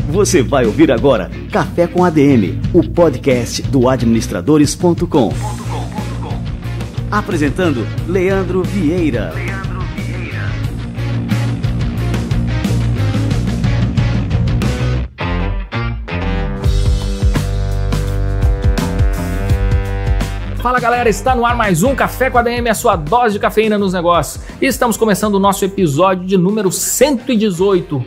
Você vai ouvir agora Café com ADM, o podcast do administradores.com. Apresentando Leandro Vieira. Fala galera, está no ar mais um Café com ADM, a sua dose de cafeína nos negócios. E estamos começando o nosso episódio de número 118.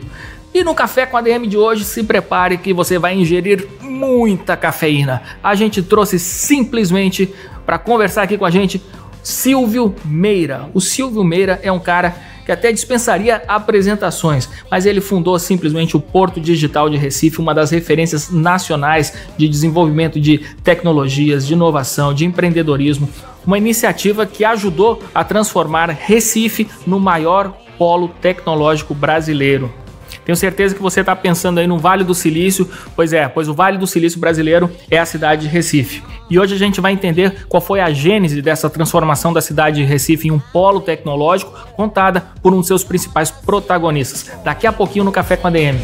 E no Café com ADM de hoje, se prepare que você vai ingerir muita cafeína. A gente trouxe simplesmente para conversar aqui com a gente Silvio Meira. O Silvio Meira é um cara que até dispensaria apresentações, mas ele fundou simplesmente o Porto Digital de Recife, uma das referências nacionais de desenvolvimento de tecnologias, de inovação, de empreendedorismo, uma iniciativa que ajudou a transformar Recife no maior polo tecnológico brasileiro. Tenho certeza que você está pensando aí no Vale do Silício, pois o Vale do Silício brasileiro é a cidade de Recife. E hoje a gente vai entender qual foi a gênese dessa transformação da cidade de Recife em um polo tecnológico, contada por um de seus principais protagonistas. Daqui a pouquinho no Café com ADM.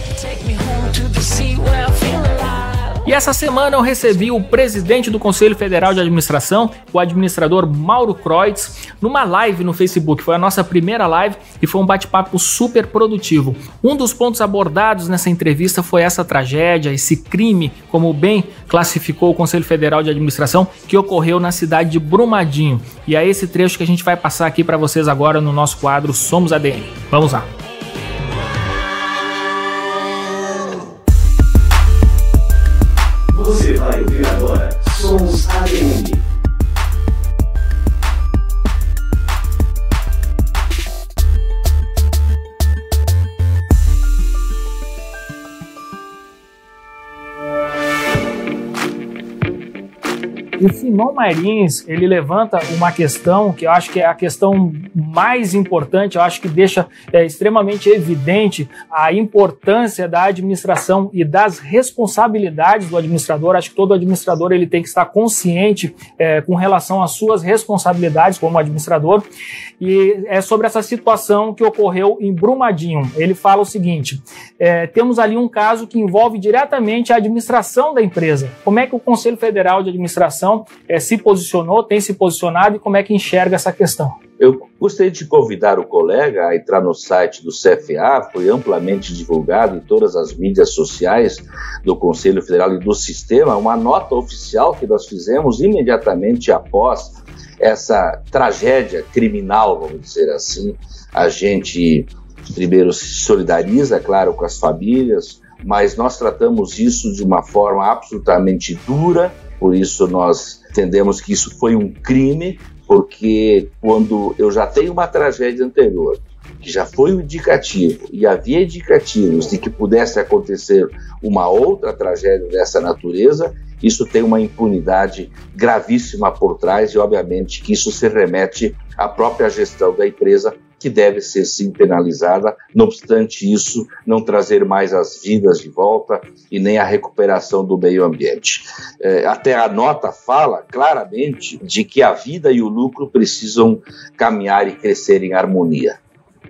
E essa semana eu recebi o presidente do Conselho Federal de Administração, o administrador Mauro Kreutz, numa live no Facebook. Foi a nossa primeira live e foi um bate-papo super produtivo. Um dos pontos abordados nessa entrevista foi essa tragédia, esse crime, como bem classificou o Conselho Federal de Administração, que ocorreu na cidade de Brumadinho. E é esse trecho que a gente vai passar aqui para vocês agora no nosso quadro Somos ADM. Vamos lá. Você vai ouvir agora Somos ADM. O Simão Marins, ele levanta uma questão que eu acho que é a questão mais importante, eu acho que deixa extremamente evidente a importância da administração e das responsabilidades do administrador. Acho que todo administrador ele tem que estar consciente com relação às suas responsabilidades como administrador. E é sobre essa situação que ocorreu em Brumadinho. Ele fala o seguinte: temos ali um caso que envolve diretamente a administração da empresa. Como é que o Conselho Federal de Administração se posicionou, tem se posicionado e como é que enxerga essa questão? Eu gostaria de convidar o colega a entrar no site do CFA, foi amplamente divulgado em todas as mídias sociais do Conselho Federal e do Sistema, uma nota oficial que nós fizemos imediatamente após essa tragédia criminal, vamos dizer assim. A gente primeiro se solidariza, claro, com as famílias, mas nós tratamos isso de uma forma absolutamente dura. Por isso nós entendemos que isso foi um crime, porque quando eu já tenho uma tragédia anterior, que já foi um indicativo, e havia indicativos de que pudesse acontecer uma outra tragédia dessa natureza, isso tem uma impunidade gravíssima por trás e, obviamente, que isso se remete à própria gestão da empresa, que deve ser sim penalizada, não obstante isso, não trazer mais as vidas de volta e nem a recuperação do meio ambiente. Até a nota fala claramente de que a vida e o lucro precisam caminhar e crescer em harmonia.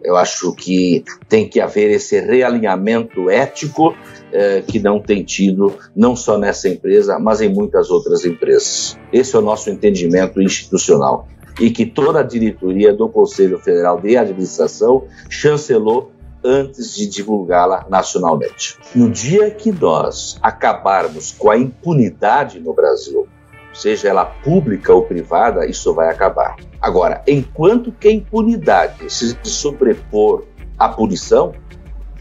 Eu acho que tem que haver esse realinhamento ético que não tem tido, não só nessa empresa, mas em muitas outras empresas. Esse é o nosso entendimento institucional e que toda a diretoria do Conselho Federal de Administração chancelou antes de divulgá-la nacionalmente. No dia que nós acabarmos com a impunidade no Brasil, seja ela pública ou privada, isso vai acabar. Agora, enquanto que a impunidade se sobrepor à punição,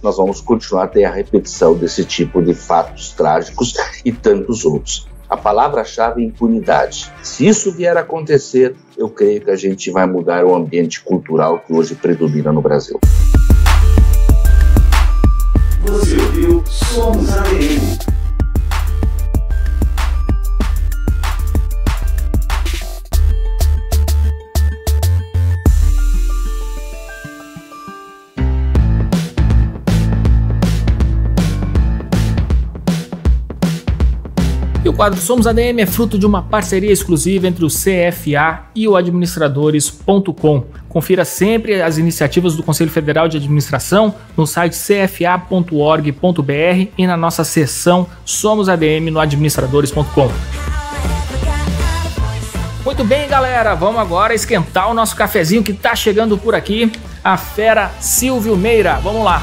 nós vamos continuar a ter a repetição desse tipo de fatos trágicos e tantos outros. A palavra-chave é impunidade. Se isso vier a acontecer, eu creio que a gente vai mudar o ambiente cultural que hoje predomina no Brasil. Você ouviu Somos ADM. quadro Somos ADM é fruto de uma parceria exclusiva entre o CFA e o administradores.com. Confira sempre as iniciativas do Conselho Federal de Administração no site cfa.org.br e na nossa seção Somos ADM no administradores.com. Muito bem, galera, vamos agora esquentar o nosso cafezinho que está chegando por aqui, a fera Silvio Meira. Vamos lá.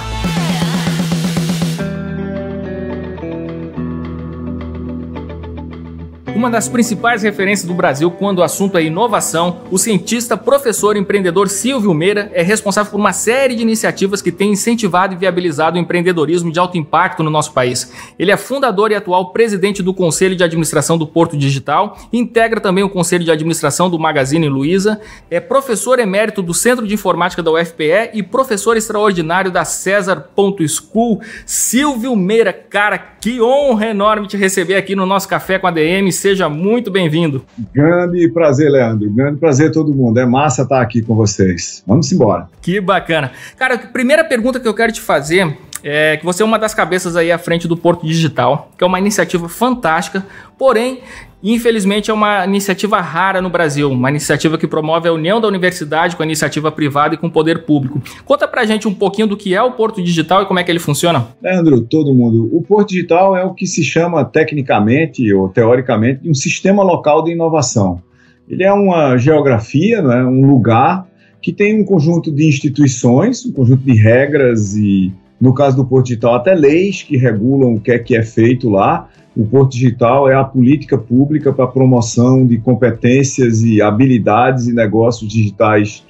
Uma das principais referências do Brasil quando o assunto é inovação, o cientista, professor e empreendedor Silvio Meira é responsável por uma série de iniciativas que têm incentivado e viabilizado o empreendedorismo de alto impacto no nosso país. Ele é fundador e atual presidente do Conselho de Administração do Porto Digital, integra também o Conselho de Administração do Magazine Luiza, é professor emérito do Centro de Informática da UFPE e professor extraordinário da Cesar.School. Silvio Meira, cara, que honra enorme te receber aqui no nosso Café com ADM. Seja muito bem-vindo. Grande prazer, Leandro. Grande prazer a todo mundo. É massa estar aqui com vocês. Vamos embora. Que bacana. Cara, a primeira pergunta que eu quero te fazer é que você é uma das cabeças aí à frente do Porto Digital, que é uma iniciativa fantástica, porém, infelizmente, é uma iniciativa rara no Brasil, uma iniciativa que promove a união da universidade com a iniciativa privada e com o poder público. Conta pra gente um pouquinho do que é o Porto Digital e como é que ele funciona. Leandro, todo mundo, o Porto Digital é o que se chama tecnicamente ou teoricamente de um sistema local de inovação. Ele é uma geografia, né, um lugar que tem um conjunto de instituições, um conjunto de regras e, no caso do Porto Digital, até leis que regulam o que é feito lá. O Porto Digital é a política pública para a promoção de competências e habilidades e negócios digitais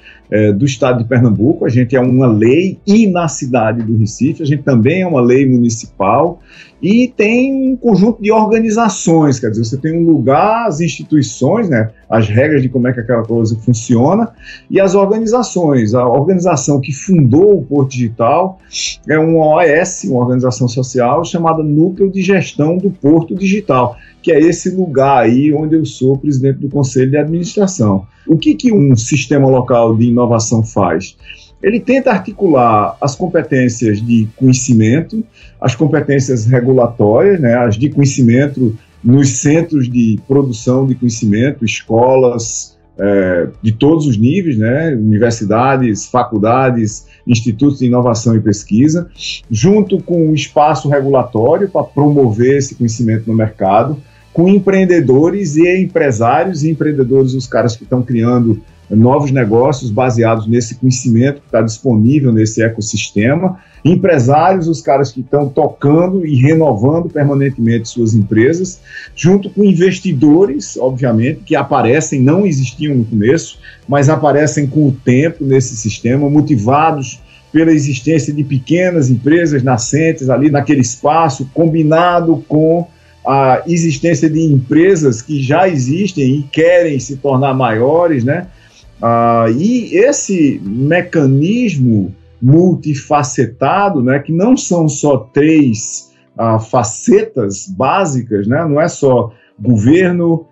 do estado de Pernambuco. A gente é uma lei, e na cidade do Recife a gente também é uma lei municipal, e tem um conjunto de organizações, quer dizer, você tem um lugar, as instituições, né, as regras de como é que aquela coisa funciona, e as organizações. A organização que fundou o Porto Digital é uma OS, uma organização social, chamada Núcleo de Gestão do Porto Digital, que é esse lugar aí onde eu sou presidente do Conselho de Administração. O que um sistema local de inovação faz? Ele tenta articular as competências de conhecimento, as competências regulatórias, né, as de conhecimento nos centros de produção de conhecimento, escolas de todos os níveis, né, universidades, faculdades, institutos de inovação e pesquisa, junto com o espaço regulatório para promover esse conhecimento no mercado, com empreendedores e empresários, e empreendedores, os caras que estão criando novos negócios baseados nesse conhecimento que está disponível nesse ecossistema, empresários, os caras que estão tocando e renovando permanentemente suas empresas, junto com investidores, obviamente, que aparecem, não existiam no começo, mas aparecem com o tempo nesse sistema, motivados pela existência de pequenas empresas nascentes ali naquele espaço, combinado com a existência de empresas que já existem e querem se tornar maiores, né? E esse mecanismo multifacetado, né, que não são só três facetas básicas, né, não é só governo,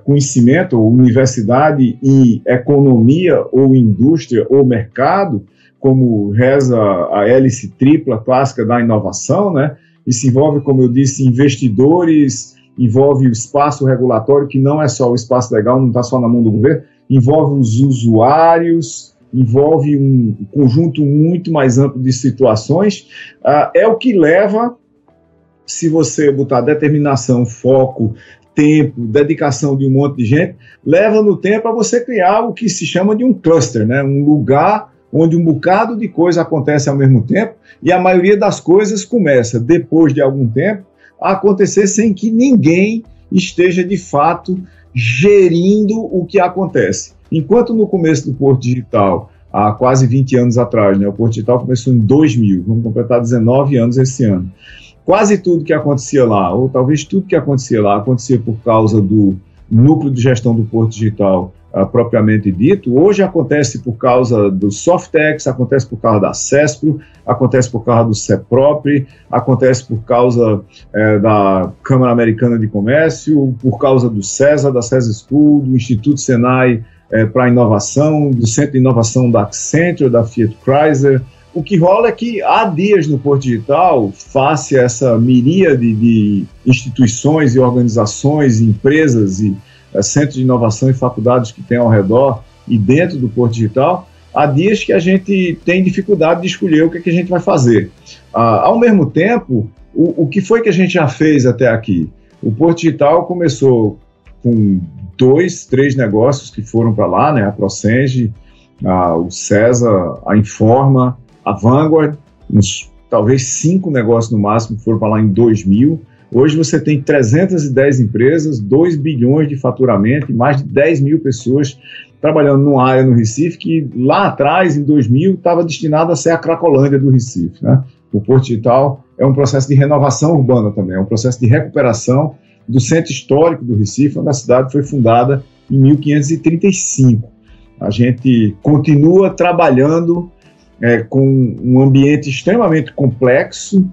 conhecimento, ou universidade e economia, ou indústria, ou mercado, como reza a hélice tripla clássica da inovação, né? Isso envolve, como eu disse, investidores, envolve o espaço regulatório, que não é só o espaço legal, não está só na mão do governo, envolve os usuários, envolve um conjunto muito mais amplo de situações. É o que leva, se você botar determinação, foco, tempo, dedicação de um monte de gente, leva no tempo a você criar o que se chama de um cluster, né? Um lugar onde um bocado de coisa acontece ao mesmo tempo, e a maioria das coisas começa, depois de algum tempo, a acontecer sem que ninguém esteja, de fato, gerindo o que acontece. Enquanto no começo do Porto Digital, há quase 20 anos atrás, né, o Porto Digital começou em 2000, vamos completar 19 anos esse ano, quase tudo que acontecia lá, ou talvez tudo que acontecia lá, acontecia por causa do núcleo de gestão do Porto Digital, propriamente dito. Hoje acontece por causa do Softex, acontece por causa da CESPRO, acontece por causa do CEPROP, acontece por causa da Câmara Americana de Comércio, por causa do Cesar, da Cesar School, do Instituto Senai para a Inovação, do Centro de Inovação da Accenture, da Fiat Chrysler, o que rola é que há dias no Porto Digital, face a essa miríade de instituições e organizações, empresas e centros de inovação e faculdades que tem ao redor e dentro do Porto Digital, há dias que a gente tem dificuldade de escolher o que a gente vai fazer. Ao mesmo tempo, o que foi que a gente já fez até aqui? O Porto Digital começou com 2, 3 negócios que foram para lá, né? A Procenge, o César, a Informa, a Vanguard, talvez 5 negócios no máximo que foram para lá em 2000. Hoje você tem 310 empresas, 2 bilhões de faturamento e mais de 10 mil pessoas trabalhando numa área no Recife que lá atrás, em 2000, estava destinada a ser a Cracolândia do Recife, né? O Porto Digital é um processo de renovação urbana também, é um processo de recuperação do centro histórico do Recife, onde a cidade foi fundada em 1535. A gente continua trabalhando com um ambiente extremamente complexo,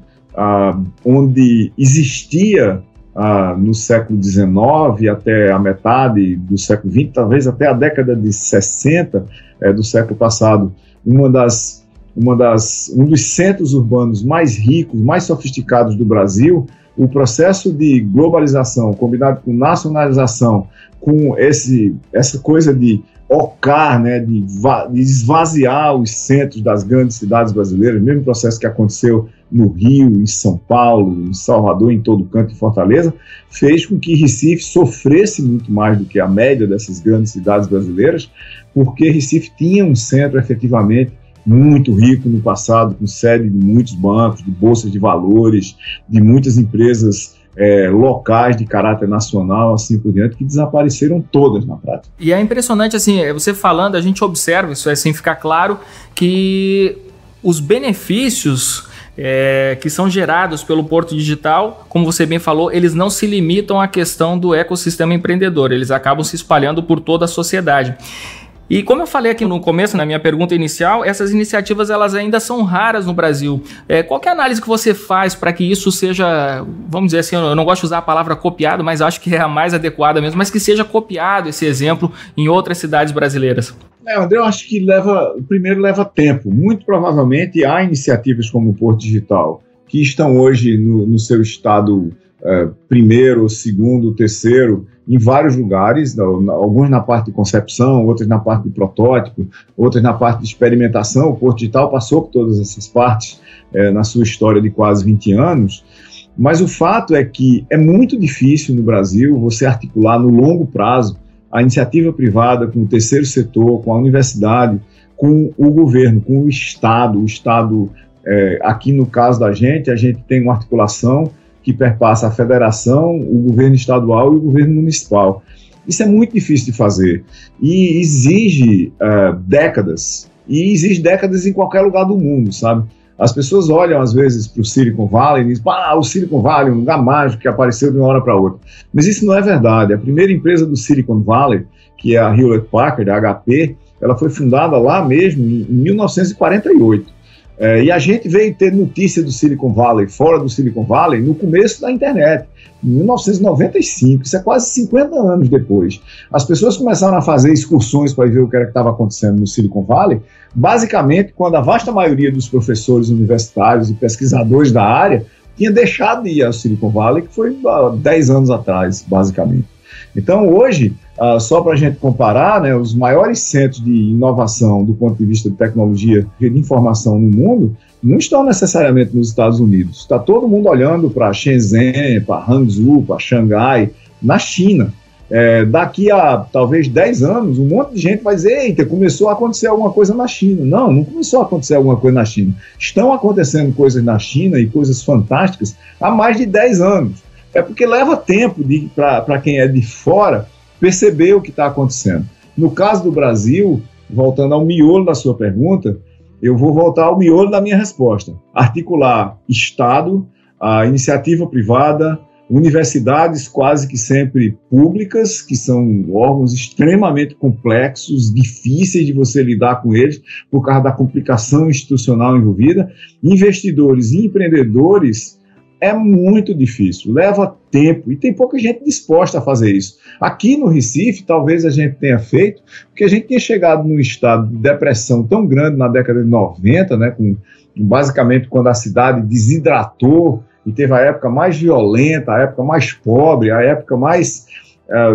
onde existia no século XIX até a metade do século XX, talvez até a década de 60 do século passado, um dos centros urbanos mais ricos, mais sofisticados do Brasil. O processo de globalização combinado com nacionalização, com essa coisa de ocar, né, de esvaziar os centros das grandes cidades brasileiras, mesmo processo que aconteceu no Rio, em São Paulo, em Salvador, em todo canto, em Fortaleza, fez com que Recife sofresse muito mais do que a média dessas grandes cidades brasileiras, porque Recife tinha um centro efetivamente muito rico no passado, com sede de muitos bancos, de bolsas de valores, de muitas empresas locais de caráter nacional, assim por diante, que desapareceram todas na prática. E é impressionante, assim, você falando, a gente observa, isso assim fica claro, que os benefícios que são gerados pelo Porto Digital, como você bem falou, eles não se limitam à questão do ecossistema empreendedor, eles acabam se espalhando por toda a sociedade. E como eu falei aqui no começo, na minha pergunta inicial, essas iniciativas elas ainda são raras no Brasil. Qual que é a análise que você faz para que isso seja, vamos dizer assim, eu não gosto de usar a palavra copiado, mas acho que é a mais adequada mesmo, mas que seja copiado esse exemplo em outras cidades brasileiras? André, eu acho que primeiro leva tempo. Muito provavelmente há iniciativas como o Porto Digital, que estão hoje no seu estado primeiro, segundo, terceiro, em vários lugares, alguns na parte de concepção, outros na parte de protótipo, outros na parte de experimentação. O Porto Digital passou por todas essas partes na sua história de quase 20 anos, mas o fato é que é muito difícil no Brasil você articular no longo prazo a iniciativa privada com o terceiro setor, com a universidade, com o governo, com o Estado. O Estado, aqui no caso da gente, a gente tem uma articulação que perpassa a federação, o governo estadual e o governo municipal. Isso é muito difícil de fazer e exige décadas, e exige décadas em qualquer lugar do mundo, sabe? As pessoas olham às vezes para o Silicon Valley e dizem, o Silicon Valley é um lugar mágico que apareceu de uma hora para outra. Mas isso não é verdade. A primeira empresa do Silicon Valley, que é a Hewlett Packard, a HP, ela foi fundada lá mesmo em 1948. E a gente veio ter notícia do Silicon Valley, fora do Silicon Valley, no começo da internet, em 1995, isso é quase 50 anos depois. As pessoas começaram a fazer excursões para ver o que era que estava acontecendo no Silicon Valley, basicamente quando a vasta maioria dos professores universitários e pesquisadores da área tinha deixado de ir ao Silicon Valley, que foi há 10 anos atrás, basicamente. Então, hoje, só para a gente comparar, né, os maiores centros de inovação do ponto de vista de tecnologia de informação no mundo não estão necessariamente nos Estados Unidos. Está todo mundo olhando para Shenzhen, para Hangzhou, para Xangai, na China. Daqui a talvez 10 anos, um monte de gente vai dizer, eita, começou a acontecer alguma coisa na China. Não começou a acontecer alguma coisa na China. Estão acontecendo coisas na China e coisas fantásticas há mais de 10 anos. É porque leva tempo para quem é de fora perceber o que está acontecendo. No caso do Brasil, voltando ao miolo da sua pergunta, eu vou voltar ao miolo da minha resposta. Articular Estado, a iniciativa privada, universidades quase que sempre públicas, que são órgãos extremamente complexos, difíceis de você lidar com eles, por causa da complicação institucional envolvida, investidores e empreendedores. É muito difícil, leva tempo, e tem pouca gente disposta a fazer isso. Aqui no Recife, talvez a gente tenha feito, porque a gente tinha chegado num estado de depressão tão grande na década de 90, né, basicamente quando a cidade desidratou e teve a época mais violenta, a época mais pobre, a época mais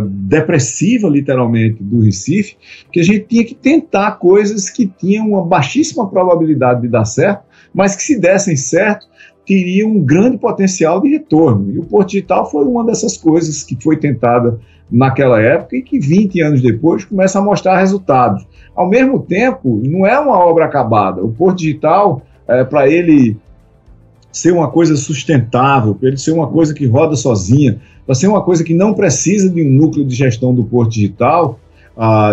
depressiva, literalmente, do Recife, que a gente tinha que tentar coisas que tinham uma baixíssima probabilidade de dar certo, mas que, se dessem certo, teriam um grande potencial de retorno. E o Porto Digital foi uma dessas coisas que foi tentada naquela época e que 20 anos depois começa a mostrar resultados. Ao mesmo tempo, não é uma obra acabada. O Porto Digital, para ele ser uma coisa sustentável, para ele ser uma coisa que roda sozinha, para ser uma coisa que não precisa de um núcleo de gestão do Porto Digital,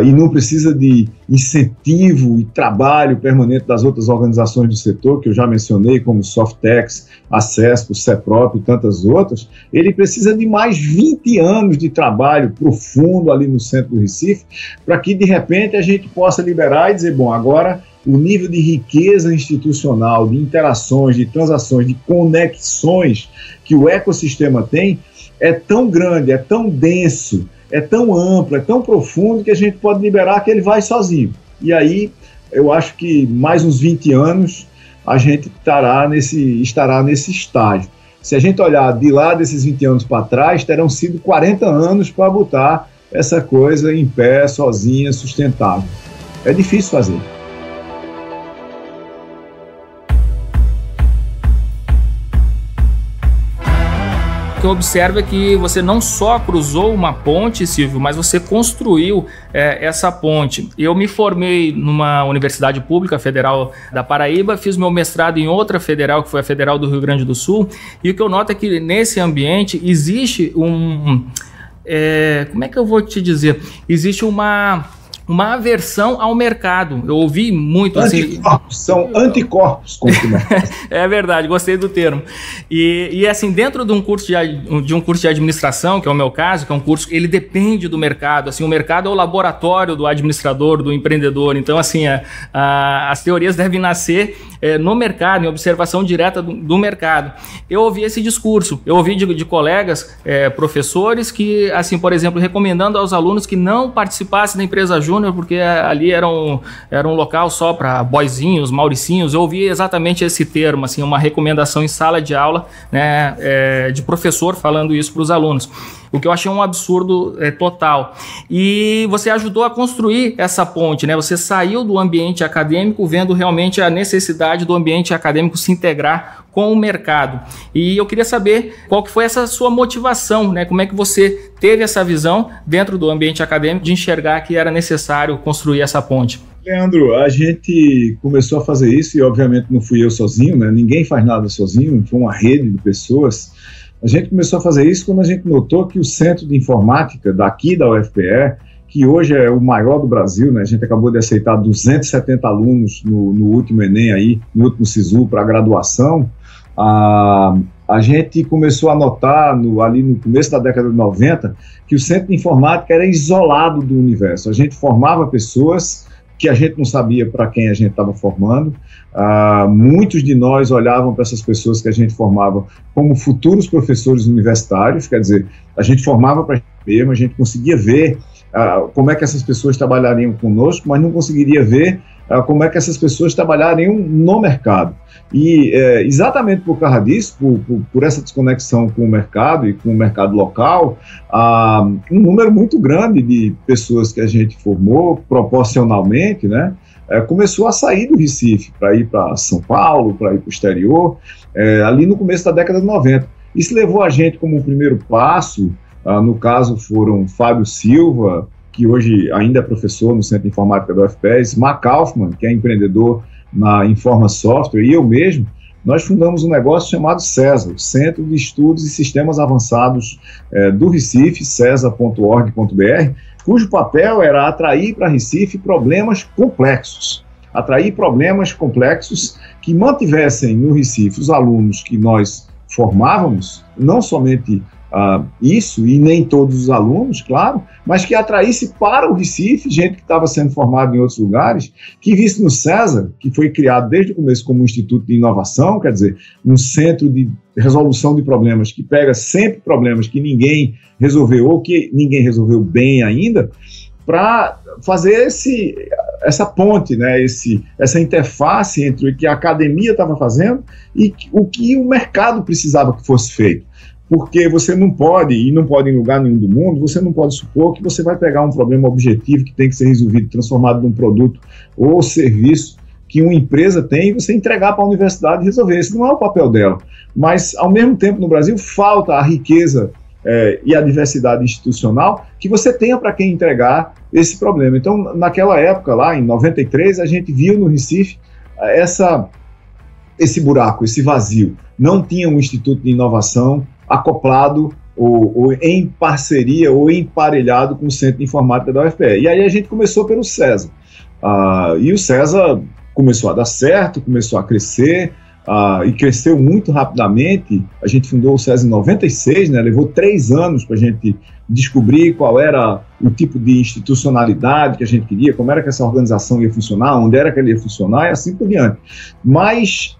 e não precisa de incentivo e trabalho permanente das outras organizações do setor, que eu já mencionei, como Softex, Acesco, CEPROP e tantas outras, ele precisa de mais 20 anos de trabalho profundo ali no centro do Recife, para que, de repente, a gente possa liberar e dizer, bom, agora o nível de riqueza institucional, de interações, de transações, de conexões que o ecossistema tem, é tão grande, é tão denso, é tão amplo, é tão profundo que a gente pode liberar que ele vai sozinho. E aí, eu acho que mais uns 20 anos a gente estará nesse estágio. Se a gente olhar de lá desses 20 anos para trás, terão sido 40 anos para botar essa coisa em pé, sozinha, sustentável. É difícil fazer. O que eu observo é que você não só cruzou uma ponte, Silvio, mas você construiu essa ponte. Eu me formei numa universidade pública federal da Paraíba, fiz meu mestrado em outra federal, que foi a Federal do Rio Grande do Sul, e o que eu noto é que nesse ambiente existe como é que eu vou te dizer? Existe uma aversão ao mercado. Eu ouvi muito são anticorpos. É verdade, gostei do termo. E assim, dentro de um curso de administração, que é o meu caso, que é um curso que ele depende do mercado. Assim, o mercado é o laboratório do administrador, do empreendedor. Então, assim, as teorias devem nascer no mercado, em observação direta do mercado. Eu ouvi esse discurso. Eu ouvi de colegas, professores, que, assim, por exemplo, recomendando aos alunos que não participassem da empresa júnior, porque ali era um local só para boizinhos, mauricinhos. Eu ouvi exatamente esse termo, assim, uma recomendação em sala de aula, né, de professor falando isso para os alunos. O que eu achei um absurdo total. E você ajudou a construir essa ponte, né? Você saiu do ambiente acadêmico vendo realmente a necessidade do ambiente acadêmico se integrar com o mercado. E eu queria saber qual que foi essa sua motivação, né? Como é que você teve essa visão dentro do ambiente acadêmico de enxergar que era necessário construir essa ponte? Leandro, a gente começou a fazer isso e obviamente não fui eu sozinho, né? Ninguém faz nada sozinho, foi uma rede de pessoas. A gente começou a fazer isso quando a gente notou que o Centro de Informática daqui da UFPE, que hoje é o maior do Brasil, né? A gente acabou de aceitar 270 alunos no último Enem, aí, no último SISU para graduação. A gente começou a notar, ali no começo da década de 90, que o Centro de Informática era isolado do universo. A gente formava pessoas que a gente não sabia para quem a gente estava formando. Muitos de nós olhavam para essas pessoas que a gente formava como futuros professores universitários, quer dizer, a gente formava para a gente mesmo, a gente conseguia ver como é que essas pessoas trabalhariam conosco, mas não conseguiria ver como é que essas pessoas trabalhariam no mercado. E exatamente por causa disso, por essa desconexão com o mercado e com o mercado local, um número muito grande de pessoas que a gente formou, proporcionalmente, né, começou a sair do Recife para ir para São Paulo, para ir para o exterior, ali no começo da década de 90. Isso levou a gente como um primeiro passo, no caso foram Fábio Silva, que hoje ainda é professor no Centro de Informática da UFPE, Mark Kaufmann, que é empreendedor na Informa Software, e eu mesmo, nós fundamos um negócio chamado CESA, Centro de Estudos e Sistemas Avançados do Recife, cesa.org.br, cujo papel era atrair para Recife problemas complexos que mantivessem no Recife os alunos que nós formávamos, não somente isso, e nem todos os alunos, claro, mas que atraísse para o Recife gente que estava sendo formada em outros lugares, que visse no César, que foi criado desde o começo como um instituto de inovação, quer dizer, um centro de resolução de problemas que pega sempre problemas que ninguém resolveu ou que ninguém resolveu bem ainda, para fazer essa ponte, né, essa interface entre o que a academia estava fazendo e o que o mercado precisava que fosse feito. Porque você não pode, e não pode em lugar nenhum do mundo, você não pode supor que você vai pegar um problema objetivo que tem que ser resolvido, transformado num produto ou serviço que uma empresa tem e você entregar para a universidade e resolver. Esse não é o papel dela. Mas, ao mesmo tempo, no Brasil, falta a riqueza e a diversidade institucional que você tenha para quem entregar esse problema. Então, naquela época, lá em 93, a gente viu no Recife esse buraco, esse vazio. Não tinha um instituto de inovação acoplado ou em parceria ou emparelhado com o Centro de Informática da UFPE. E aí a gente começou pelo César. E o César começou a dar certo, começou a crescer, e cresceu muito rapidamente. A gente fundou o César em 96, né? Levou 3 anos para a gente descobrir qual era o tipo de institucionalidade que a gente queria, como era que essa organização ia funcionar, onde era que ela ia funcionar e assim por diante. Mas,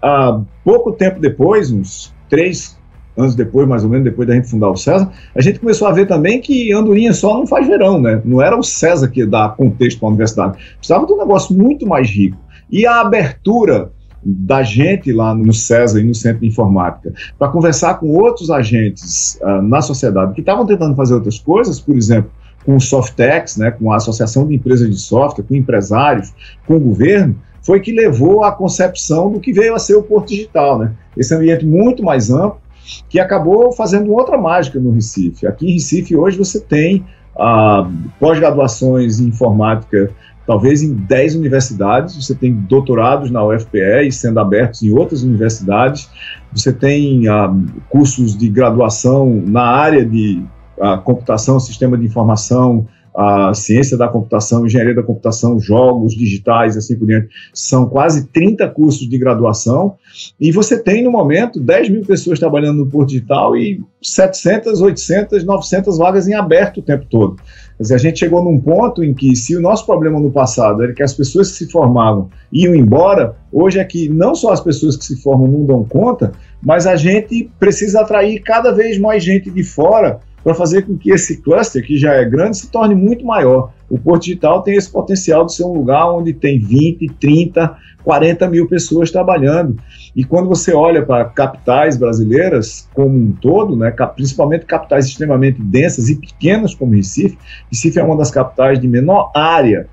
pouco tempo depois, uns 3 anos depois, mais ou menos, depois da gente fundar o César, a gente começou a ver também que andorinha só não faz verão, né? Não era o César que ia dar contexto para a universidade. Precisava de um negócio muito mais rico. E a abertura da gente lá no César e no Centro de Informática para conversar com outros agentes na sociedade que estavam tentando fazer outras coisas, por exemplo, com o Softex, né, com a Associação de Empresas de Software, com empresários, com o governo, foi que levou à concepção do que veio a ser o Porto Digital, né? Esse ambiente muito mais amplo, que acabou fazendo outra mágica no Recife. Aqui em Recife, hoje, você tem pós-graduações em informática, talvez em 10 universidades, você tem doutorados na UFPE e sendo abertos em outras universidades, você tem cursos de graduação na área de computação, sistema de informação, ciência da computação, engenharia da computação, jogos digitais, assim por diante. São quase 30 cursos de graduação e você tem, no momento, 10 mil pessoas trabalhando no Porto Digital e 700, 800, 900 vagas em aberto o tempo todo. Quer dizer, a gente chegou num ponto em que, se o nosso problema no passado era que as pessoas que se formavam iam embora, hoje é que não só as pessoas que se formam não dão conta, mas a gente precisa atrair cada vez mais gente de fora para fazer com que esse cluster, que já é grande, se torne muito maior. O Porto Digital tem esse potencial de ser um lugar onde tem 20, 30, 40 mil pessoas trabalhando. E quando você olha para capitais brasileiras como um todo, né, principalmente capitais extremamente densas e pequenas como Recife, Recife é uma das capitais de menor área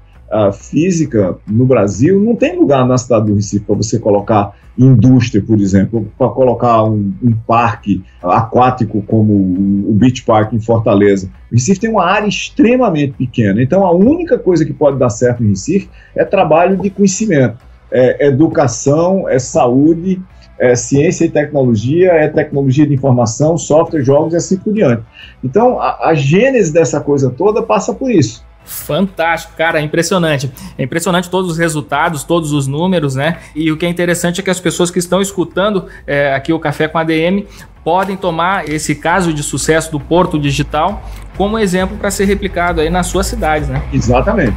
física no Brasil, não tem lugar na cidade do Recife para você colocar indústria, por exemplo, para colocar um parque aquático como o Beach Park em Fortaleza. O Recife tem uma área extremamente pequena, então a única coisa que pode dar certo em Recife é trabalho de conhecimento, é educação, é saúde, é ciência e tecnologia, é tecnologia de informação, software, jogos e assim por diante. Então a gênese dessa coisa toda passa por isso. Fantástico, cara, é impressionante. É impressionante todos os resultados, todos os números, né? E o que é interessante é que as pessoas que estão escutando aqui o Café com ADM podem tomar esse caso de sucesso do Porto Digital como exemplo para ser replicado aí nas suas cidades, né? Exatamente.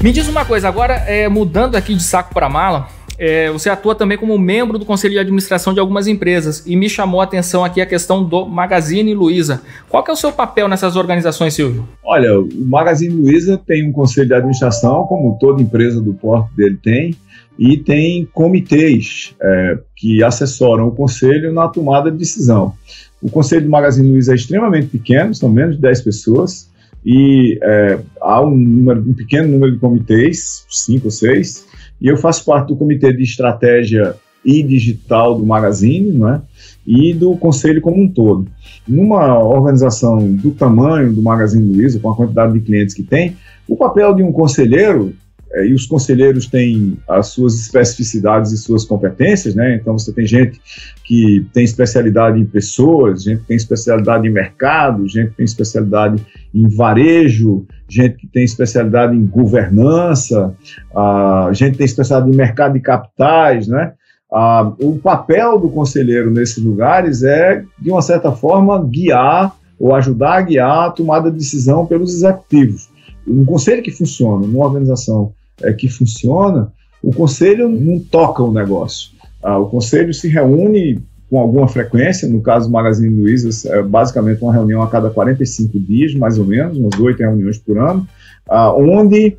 Me diz uma coisa, agora mudando aqui de saco para mala, você atua também como membro do Conselho de Administração de algumas empresas e me chamou a atenção aqui a questão do Magazine Luiza. Qual que é o seu papel nessas organizações, Silvio? Olha, o Magazine Luiza tem um Conselho de Administração, como toda empresa do porte dele tem, e tem comitês que assessoram o Conselho na tomada de decisão. O Conselho do Magazine Luiza é extremamente pequeno, são menos de 10 pessoas, e há um pequeno número de comitês, 5 ou 6, e eu faço parte do Comitê de Estratégia e Digital do Magazine, não é? E do Conselho como um todo. Numa organização do tamanho do Magazine Luiza, com a quantidade de clientes que tem, o papel de um conselheiro e os conselheiros têm as suas especificidades e suas competências, né? Então você tem gente que tem especialidade em pessoas, gente que tem especialidade em mercado, gente que tem especialidade em varejo, gente que tem especialidade em governança, gente que tem especialidade em mercado de capitais, né? O papel do conselheiro nesses lugares é, de uma certa forma, guiar ou ajudar a guiar a tomada de decisão pelos executivos. Um conselho que funciona, numa organização que funciona, o conselho não toca o negócio. O conselho se reúne com alguma frequência, no caso do Magazine Luiza, é basicamente uma reunião a cada 45 dias, mais ou menos, umas 8 reuniões por ano, onde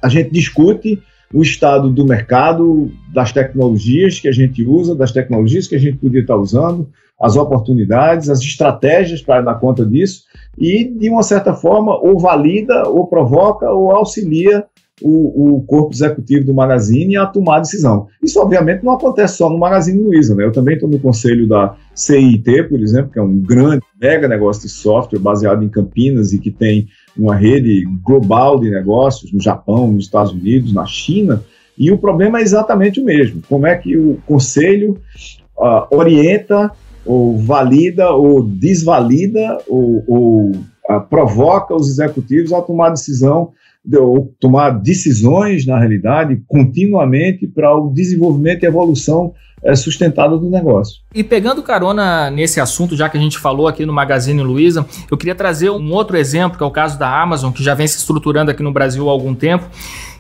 a gente discute o estado do mercado, das tecnologias que a gente usa, das tecnologias que a gente podia estar usando, as oportunidades, as estratégias para dar conta disso e, de uma certa forma, ou valida, ou provoca, ou auxilia o corpo executivo do Magazine a tomar a decisão. Isso, obviamente, não acontece só no Magazine Luiza, né? Eu também estou no conselho da CIT, por exemplo, que é um grande, mega negócio de software baseado em Campinas e que tem uma rede global de negócios no Japão, nos Estados Unidos, na China, e o problema é exatamente o mesmo. Como é que o conselho orienta, ou valida, ou desvalida, ou provoca os executivos a tomar decisão, ou tomar decisões, na realidade, continuamente para o desenvolvimento e evolução sustentada do negócio. E pegando carona nesse assunto, já que a gente falou aqui no Magazine Luiza, eu queria trazer um outro exemplo, que é o caso da Amazon, que já vem se estruturando aqui no Brasil há algum tempo,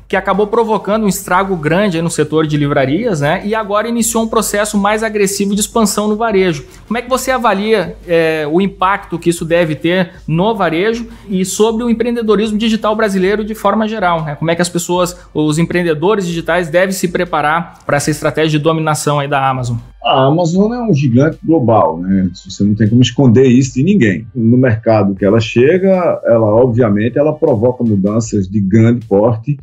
que acabou provocando um estrago grande aí no setor de livrarias, né? E agora iniciou um processo mais agressivo de expansão no varejo. Como é que você avalia o impacto que isso deve ter no varejo e sobre o empreendedorismo digital brasileiro de forma geral, né? Como é que as pessoas, os empreendedores digitais devem se preparar para essa estratégia de dominação aí da Amazon? A Amazon é um gigante global, né? Você não tem como esconder isso de ninguém. No mercado que ela chega, obviamente provoca mudanças de grande porte,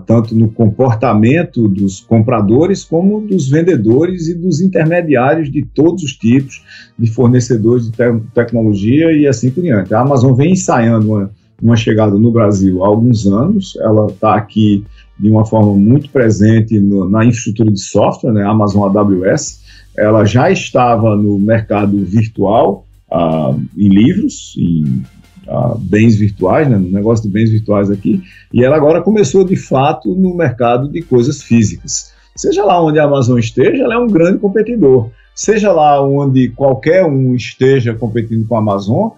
tanto no comportamento dos compradores como dos vendedores e dos intermediários de todos os tipos, de fornecedores de tecnologia e assim por diante. A Amazon vem ensaiando uma chegada no Brasil há alguns anos, ela está aqui de uma forma muito presente na infraestrutura de software, né? A Amazon AWS, ela já estava no mercado virtual, em livros, em bens virtuais, né? No negócio de bens virtuais aqui, e ela agora começou de fato no mercado de coisas físicas. Seja lá onde a Amazon esteja, ela é um grande competidor. Seja lá onde qualquer um esteja competindo com a Amazon,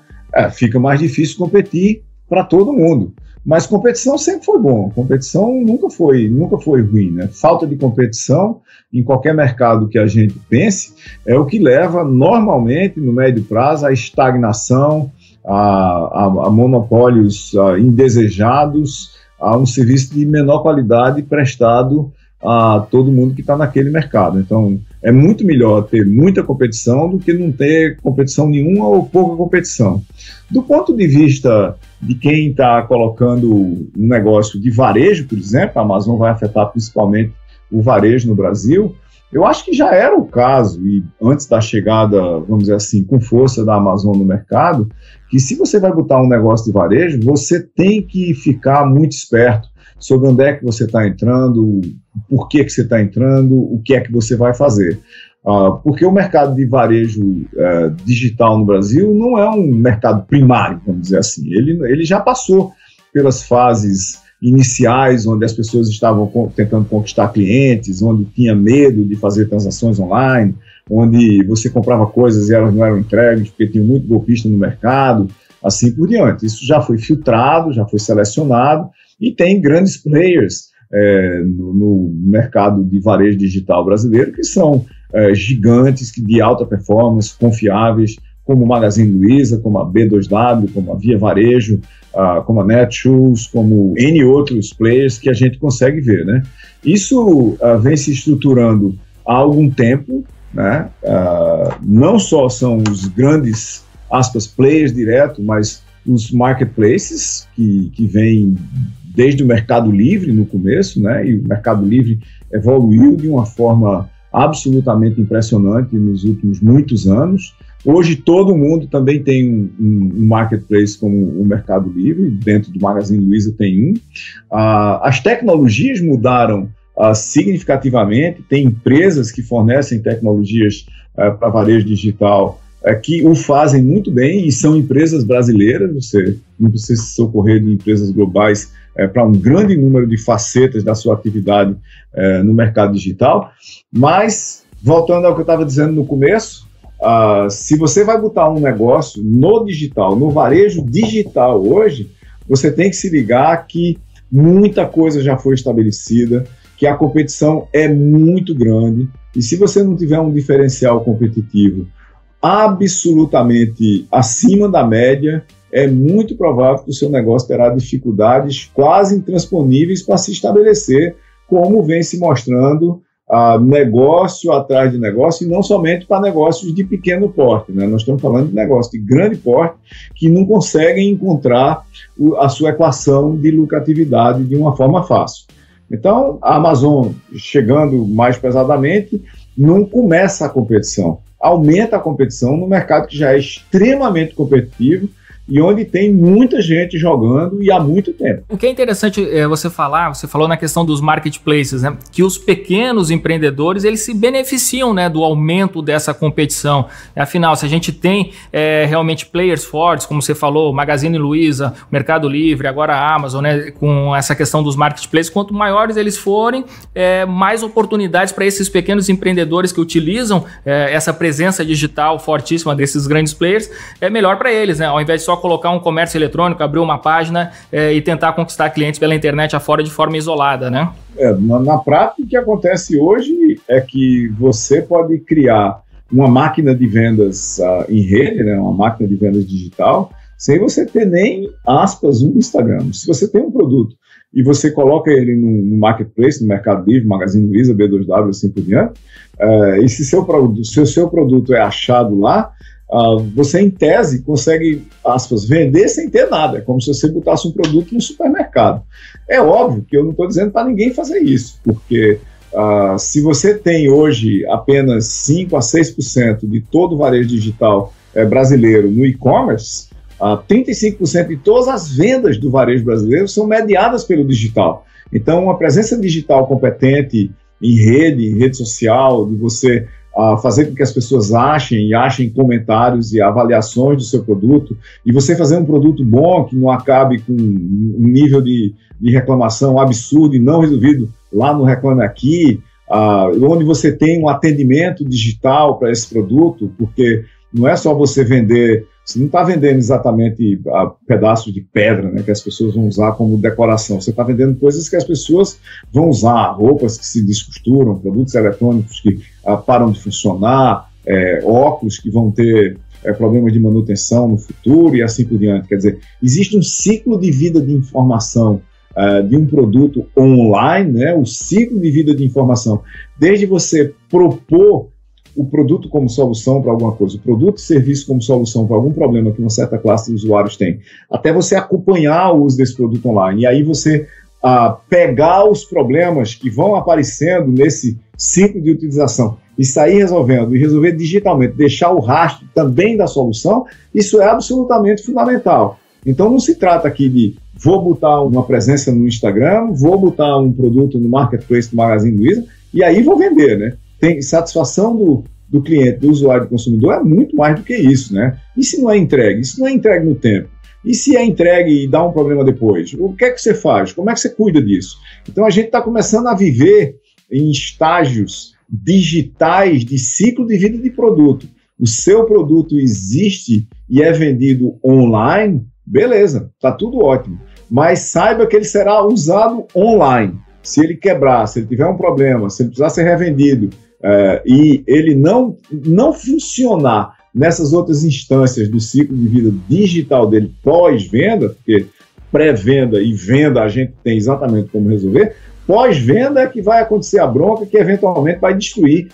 fica mais difícil competir para todo mundo. Mas competição sempre foi bom, competição nunca foi ruim, né? Falta de competição em qualquer mercado que a gente pense é o que leva normalmente no médio prazo à estagnação, a monopólios indesejados, a um serviço de menor qualidade prestado a todo mundo que está naquele mercado. Então, é muito melhor ter muita competição do que não ter competição nenhuma ou pouca competição. Do ponto de vista de quem está colocando um negócio de varejo, por exemplo, a Amazon vai afetar principalmente o varejo no Brasil, eu acho que já era o caso, e antes da chegada, vamos dizer assim, com força da Amazon no mercado, que se você vai botar um negócio de varejo, você tem que ficar muito esperto sobre onde é que você está entrando, por que você está entrando, o que é que você vai fazer. Porque o mercado de varejo digital no Brasil não é um mercado primário, vamos dizer assim. Ele já passou pelas fases iniciais, onde as pessoas estavam tentando conquistar clientes, onde tinha medo de fazer transações online, onde você comprava coisas e elas não eram entregues, porque tinha muito golpista no mercado, assim por diante. Isso já foi filtrado, já foi selecionado, e tem grandes players no mercado de varejo digital brasileiro, que são gigantes de alta performance, confiáveis, como o Magazine Luiza, como a B2W, como a Via Varejo, como a Netshoes, como N outros players que a gente consegue ver, né? Isso vem se estruturando há algum tempo, né? Não só são os grandes, aspas, players direto, mas os marketplaces que vêm desde o Mercado Livre no começo, né? E o Mercado Livre evoluiu de uma forma absolutamente impressionante nos últimos muitos anos. Hoje todo mundo também tem um marketplace como o Mercado Livre, dentro do Magazine Luiza tem um. As tecnologias mudaram significativamente, tem empresas que fornecem tecnologias para varejo digital que o fazem muito bem e são empresas brasileiras, você não precisa se socorrer de empresas globais para um grande número de facetas da sua atividade no mercado digital. Mas, voltando ao que eu estava dizendo no começo, se você vai botar um negócio no digital, no varejo digital hoje, você tem que se ligar que muita coisa já foi estabelecida, que a competição é muito grande, e se você não tiver um diferencial competitivo absolutamente acima da média, é muito provável que o seu negócio terá dificuldades quase intransponíveis para se estabelecer, como vem se mostrando negócio atrás de negócio, e não somente para negócios de pequeno porte, né? Nós estamos falando de negócios de grande porte que não conseguem encontrar a sua equação de lucratividade de uma forma fácil. Então, a Amazon, chegando mais pesadamente, não começa a competição, aumenta a competição no mercado que já é extremamente competitivo e onde tem muita gente jogando e há muito tempo. O que é interessante você falou na questão dos marketplaces, né? Que os pequenos empreendedores, eles se beneficiam, né, do aumento dessa competição. Afinal, se a gente tem realmente players fortes, como você falou, Magazine Luiza, Mercado Livre, agora a Amazon, né, com essa questão dos marketplaces, quanto maiores eles forem, mais oportunidades para esses pequenos empreendedores que utilizam essa presença digital fortíssima desses grandes players, é melhor para eles, né? Ao invés de só colocar um comércio eletrônico, abrir uma página e tentar conquistar clientes pela internet afora de forma isolada, né? Na prática, o que acontece hoje é que você pode criar uma máquina de vendas em rede, né, uma máquina de vendas digital, sem você ter nem, aspas, um Instagram. Se você tem um produto e você coloca ele no marketplace, no Mercado Livre, Magazine Luiza, B2W, assim por diante, e se o seu produto é achado lá, você, em tese, consegue, aspas, vender sem ter nada. É como se você botasse um produto no supermercado. É óbvio que eu não estou dizendo para ninguém fazer isso, porque se você tem hoje apenas 5% a 6% de todo o varejo digital brasileiro no e-commerce, 35% de todas as vendas do varejo brasileiro são mediadas pelo digital. Então, uma presença digital competente em rede social, de você fazer com que as pessoas achem comentários e avaliações do seu produto, e você fazer um produto bom que não acabe com um nível de reclamação absurdo e não resolvido lá no Reclame Aqui, onde você tem um atendimento digital para esse produto, porque não é só você vender, você não está vendendo exatamente pedaços de pedra, né, que as pessoas vão usar como decoração, você está vendendo coisas que as pessoas vão usar, roupas que se descosturam, produtos eletrônicos que param de funcionar, óculos que vão ter problemas de manutenção no futuro e assim por diante. Quer dizer, existe um ciclo de vida de informação de um produto online, né, o ciclo de vida de informação, desde você propor o produto como solução para alguma coisa, o produto e serviço como solução para algum problema que uma certa classe de usuários tem, até você acompanhar o uso desse produto online, e aí você pegar os problemas que vão aparecendo nesse ciclo de utilização e sair resolvendo, e resolver digitalmente, deixar o rastro também da solução, isso é absolutamente fundamental. Então não se trata aqui de vou botar uma presença no Instagram, vou botar um produto no marketplace do Magazine Luiza e aí vou vender, né? Tem satisfação do cliente, do usuário, do consumidor, é muito mais do que isso, né? E se não é entregue? E se não é entregue no tempo? E se é entregue e dá um problema depois? O que é que você faz? Como é que você cuida disso? Então a gente está começando a viver em estágios digitais de ciclo de vida de produto. O seu produto existe e é vendido online, beleza, está tudo ótimo. Mas saiba que ele será usado online. Se ele quebrar, se ele tiver um problema, se ele precisar ser revendido e ele não funcionar nessas outras instâncias do ciclo de vida digital dele pós-venda, porque pré-venda e venda a gente tem exatamente como resolver, pós-venda é que vai acontecer a bronca que eventualmente vai destruir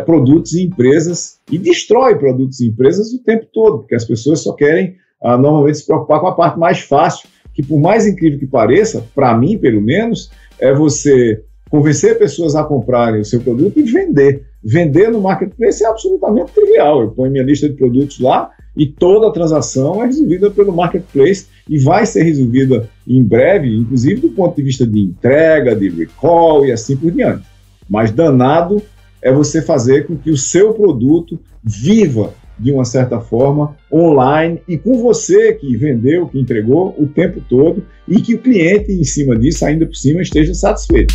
produtos e empresas, e destrói produtos e empresas o tempo todo, porque as pessoas só querem normalmente se preocupar com a parte mais fácil, que por mais incrível que pareça, para mim pelo menos, é você convencer pessoas a comprarem o seu produto e vender. vender no marketplace é absolutamente trivial. Eu ponho minha lista de produtos lá e toda a transação é resolvida pelo marketplace e vai ser resolvida em breve, inclusive do ponto de vista de entrega, de recall e assim por diante. Mas danado é você fazer com que o seu produto viva de uma certa forma online e com você que vendeu, que entregou o tempo todo e que o cliente em cima disso, ainda por cima, esteja satisfeito.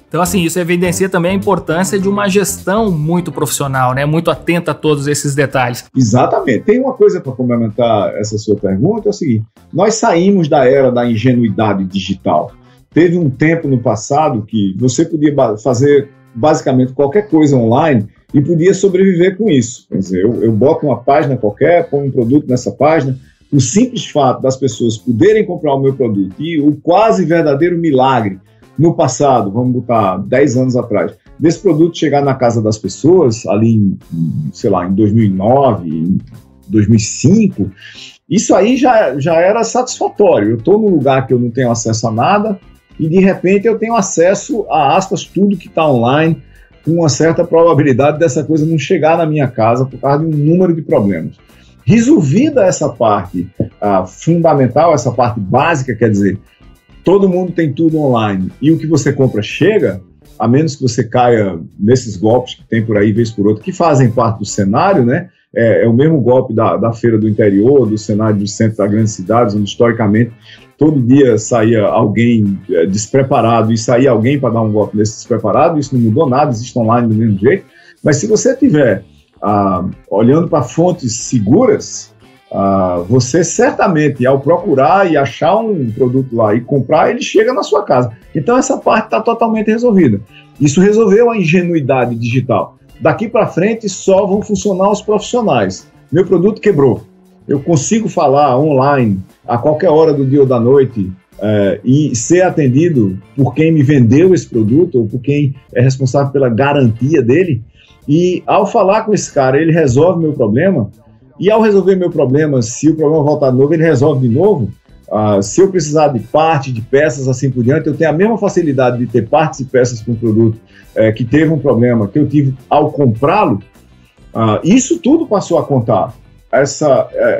Então, assim, isso evidencia também a importância de uma gestão muito profissional, né? Muito atenta a todos esses detalhes. Exatamente. Tem uma coisa para complementar essa sua pergunta, é o seguinte: nós saímos da era da ingenuidade digital. Teve um tempo no passado que você podia fazer basicamente qualquer coisa online e podia sobreviver com isso. Quer dizer, eu boto uma página qualquer, ponho um produto nessa página, o simples fato das pessoas poderem comprar o meu produto e o quase verdadeiro milagre no passado, vamos botar 10 anos atrás, desse produto chegar na casa das pessoas, ali em 2009, em 2005, isso aí já era satisfatório. Eu estou num lugar que eu não tenho acesso a nada e, de repente, eu tenho acesso a, aspas, tudo que está online, com uma certa probabilidade dessa coisa não chegar na minha casa por causa de um número de problemas. Resolvida essa parte fundamental, essa parte básica, quer dizer, todo mundo tem tudo online e o que você compra chega, a menos que você caia nesses golpes que tem por aí, vez por outra, que fazem parte do cenário, né? É o mesmo golpe da feira do interior, do cenário do centro das grandes cidades, onde historicamente todo dia saía alguém despreparado e saía alguém para dar um golpe nesse despreparado. Isso não mudou nada, existe online do mesmo jeito. Mas se você estiver olhando para fontes seguras, você certamente, ao procurar e achar um produto lá e comprar, ele chega na sua casa. Então essa parte está totalmente resolvida. Isso resolveu a ingenuidade digital. Daqui para frente só vão funcionar os profissionais. Meu produto quebrou. Eu consigo falar online a qualquer hora do dia ou da noite e ser atendido por quem me vendeu esse produto ou por quem é responsável pela garantia dele. E ao falar com esse cara, ele resolve meu problema. E ao resolver meu problema, se o problema voltar de novo, ele resolve de novo. Se eu precisar de parte, de peças, assim por diante, eu tenho a mesma facilidade de ter partes e peças para um produto que teve um problema, que eu tive ao comprá-lo. Isso tudo passou a contar.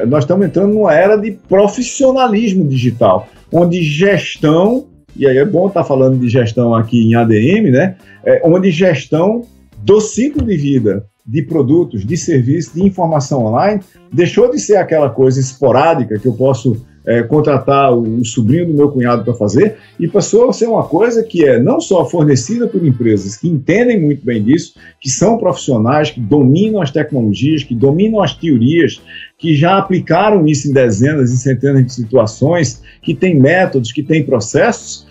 Nós estamos entrando numa era de profissionalismo digital, onde gestão, e aí é bom estar falando de gestão aqui em ADM, né? Onde gestão do ciclo de vida de produtos, de serviços, de informação online, deixou de ser aquela coisa esporádica que eu posso contratar o sobrinho do meu cunhado para fazer e passou a ser uma coisa que é não só fornecida por empresas que entendem muito bem disso, que são profissionais, que dominam as tecnologias, que dominam as teorias, que já aplicaram isso em dezenas e centenas de situações, que tem métodos, que tem processos,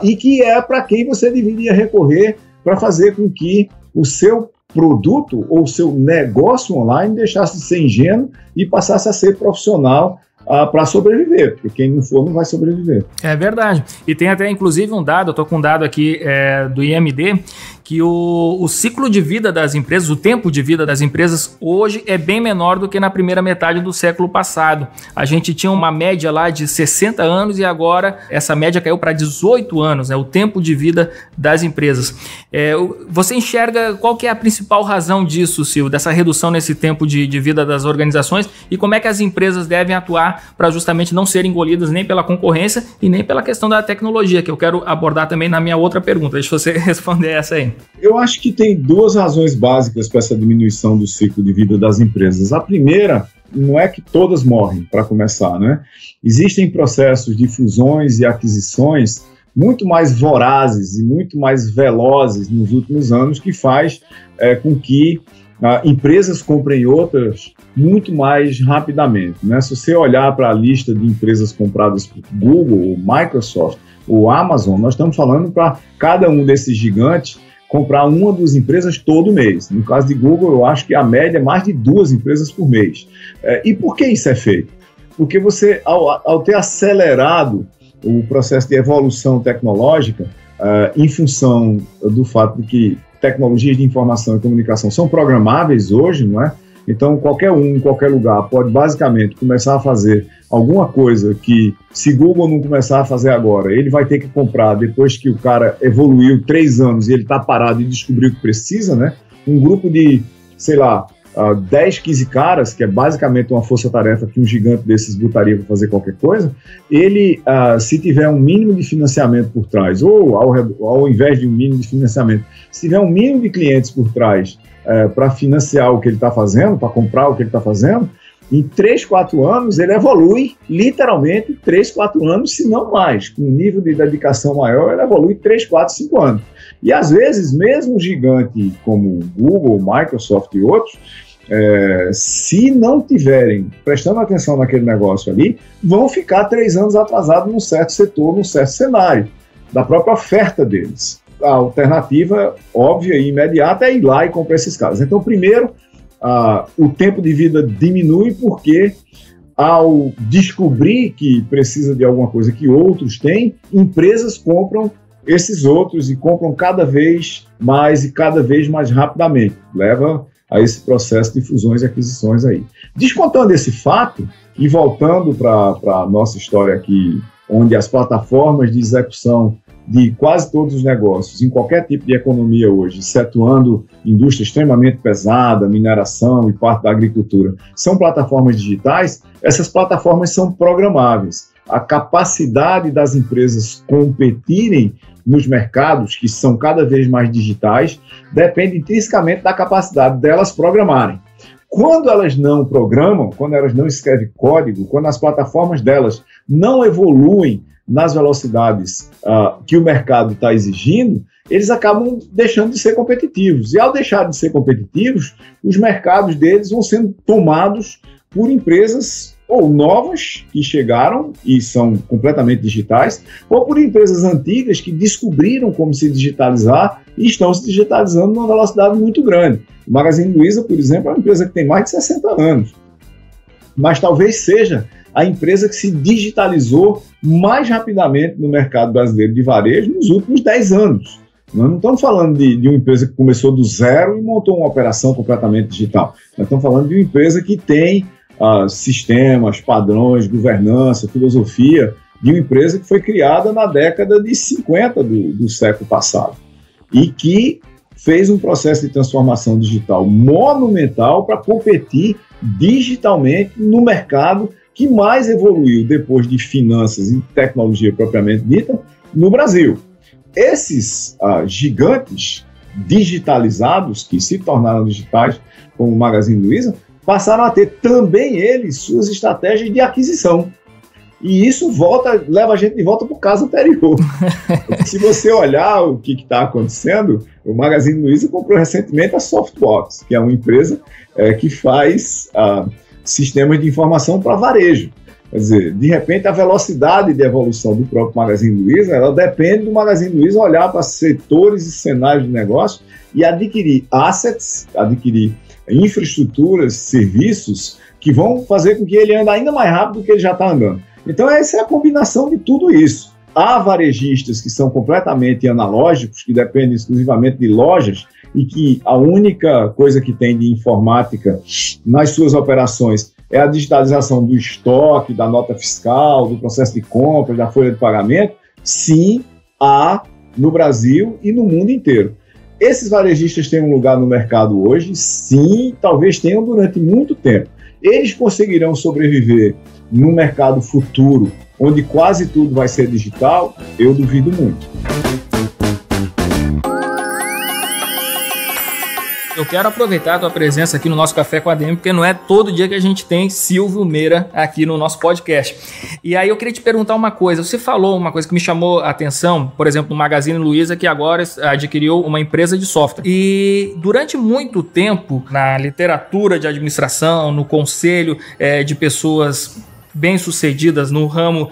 e que é para quem você deveria recorrer para fazer com que o seu produto ou o seu negócio online deixasse de ser ingênuo e passasse a ser profissional para sobreviver, porque quem não for não vai sobreviver. É verdade. E tem até inclusive um dado, eu estou com um dado aqui do IMD, que o ciclo de vida das empresas, o tempo de vida das empresas hoje é bem menor do que na primeira metade do século passado. A gente tinha uma média lá de 60 anos e agora essa média caiu para 18 anos, né, o tempo de vida das empresas. Você enxerga qual que é a principal razão disso, Silvio, dessa redução nesse tempo de vida das organizações e como é que as empresas devem atuar para justamente não serem engolidas nem pela concorrência e nem pela questão da tecnologia, que eu quero abordar também na minha outra pergunta. Deixa você responder essa aí. Eu acho que tem duas razões básicas para essa diminuição do ciclo de vida das empresas. A primeira, não é que todas morrem, para começar, né? Existem processos de fusões e aquisições muito mais vorazes e muito mais velozes nos últimos anos que faz com que empresas comprem outras muito mais rapidamente, né? Se você olhar para a lista de empresas compradas por Google, ou Microsoft, ou Amazon, nós estamos falando para cada um desses gigantes comprar uma das empresas todo mês. No caso de Google, eu acho que a média é mais de 2 empresas por mês. E por que isso é feito? Porque você, ao ter acelerado o processo de evolução tecnológica, em função do fato de que tecnologias de informação e comunicação são programáveis hoje, não é? Então, qualquer um, em qualquer lugar, pode basicamente começar a fazer alguma coisa que, se Google não começar a fazer agora, ele vai ter que comprar depois que o cara evoluiu 3 anos e ele está parado e descobriu o que precisa, né? Um grupo de, sei lá, 10, 15 caras, que é basicamente uma força-tarefa que um gigante desses botaria para fazer qualquer coisa, ele, se tiver um mínimo de financiamento por trás, ou ao invés de um mínimo de financiamento, se tiver um mínimo de clientes por trás para financiar o que ele está fazendo, para comprar o que ele está fazendo, em 3, 4 anos ele evolui, literalmente 3, 4 anos, se não mais. Com um nível de dedicação maior, ele evolui 3, 4, 5 anos. E às vezes, mesmo gigante como Google, Microsoft e outros, se não tiverem prestando atenção naquele negócio ali, vão ficar 3 anos atrasados num certo setor, num certo cenário, da própria oferta deles. A alternativa óbvia e imediata é ir lá e comprar esses caras. Então, primeiro, o tempo de vida diminui porque, ao descobrir que precisa de alguma coisa que outros têm, empresas compram esses outros e compram cada vez mais e cada vez mais rapidamente. Leva a esse processo de fusões e aquisições aí. Descontando esse fato e voltando para a nossa história aqui, onde as plataformas de execução de quase todos os negócios, em qualquer tipo de economia hoje, excetuando indústria extremamente pesada, mineração e parte da agricultura, são plataformas digitais, essas plataformas são programáveis. A capacidade das empresas competirem nos mercados, que são cada vez mais digitais, depende intrinsecamente da capacidade delas programarem. Quando elas não programam, quando elas não escrevem código, quando as plataformas delas não evoluem nas velocidades que o mercado está exigindo, eles acabam deixando de ser competitivos. E ao deixar de ser competitivos, os mercados deles vão sendo tomados por empresas ou novas que chegaram e são completamente digitais, ou por empresas antigas que descobriram como se digitalizar e estão se digitalizando numa velocidade muito grande. O Magazine Luiza, por exemplo, é uma empresa que tem mais de 60 anos, mas talvez seja a empresa que se digitalizou mais rapidamente no mercado brasileiro de varejo nos últimos 10 anos. Nós não estamos falando de uma empresa que começou do zero e montou uma operação completamente digital. Nós estamos falando de uma empresa que tem sistemas, padrões, governança, filosofia, de uma empresa que foi criada na década de 50 do século passado e que fez um processo de transformação digital monumental para competir digitalmente no mercado que mais evoluiu depois de finanças e tecnologia propriamente dita no Brasil. Esses gigantes digitalizados, que se tornaram digitais, como o Magazine Luiza, passaram a ter também eles suas estratégias de aquisição. E isso leva a gente de volta para o caso anterior. Se você olhar o que está acontecendo, o Magazine Luiza comprou recentemente a Softbox, que é uma empresa que faz sistemas de informação para varejo. Quer dizer, de repente, a velocidade de evolução do próprio Magazine Luiza, ela depende do Magazine Luiza olhar para setores e cenários de negócio e adquirir assets, adquirir infraestruturas, serviços que vão fazer com que ele ande ainda mais rápido do que ele já está andando. Então, essa é a combinação de tudo isso. Há varejistas que são completamente analógicos, que dependem exclusivamente de lojas e que a única coisa que tem de informática nas suas operações é a digitalização do estoque, da nota fiscal, do processo de compra, da folha de pagamento. Sim, há no Brasil e no mundo inteiro. Esses varejistas têm um lugar no mercado hoje? Sim, talvez tenham durante muito tempo. Eles conseguirão sobreviver num mercado futuro, onde quase tudo vai ser digital? Eu duvido muito. Eu quero aproveitar a tua presença aqui no nosso Café com a ADM, porque não é todo dia que a gente tem Silvio Meira aqui no nosso podcast. E aí eu queria te perguntar uma coisa. Você falou uma coisa que me chamou a atenção, por exemplo, no Magazine Luiza, que agora adquiriu uma empresa de software. E durante muito tempo, na literatura de administração, no conselho de pessoas bem-sucedidas no ramo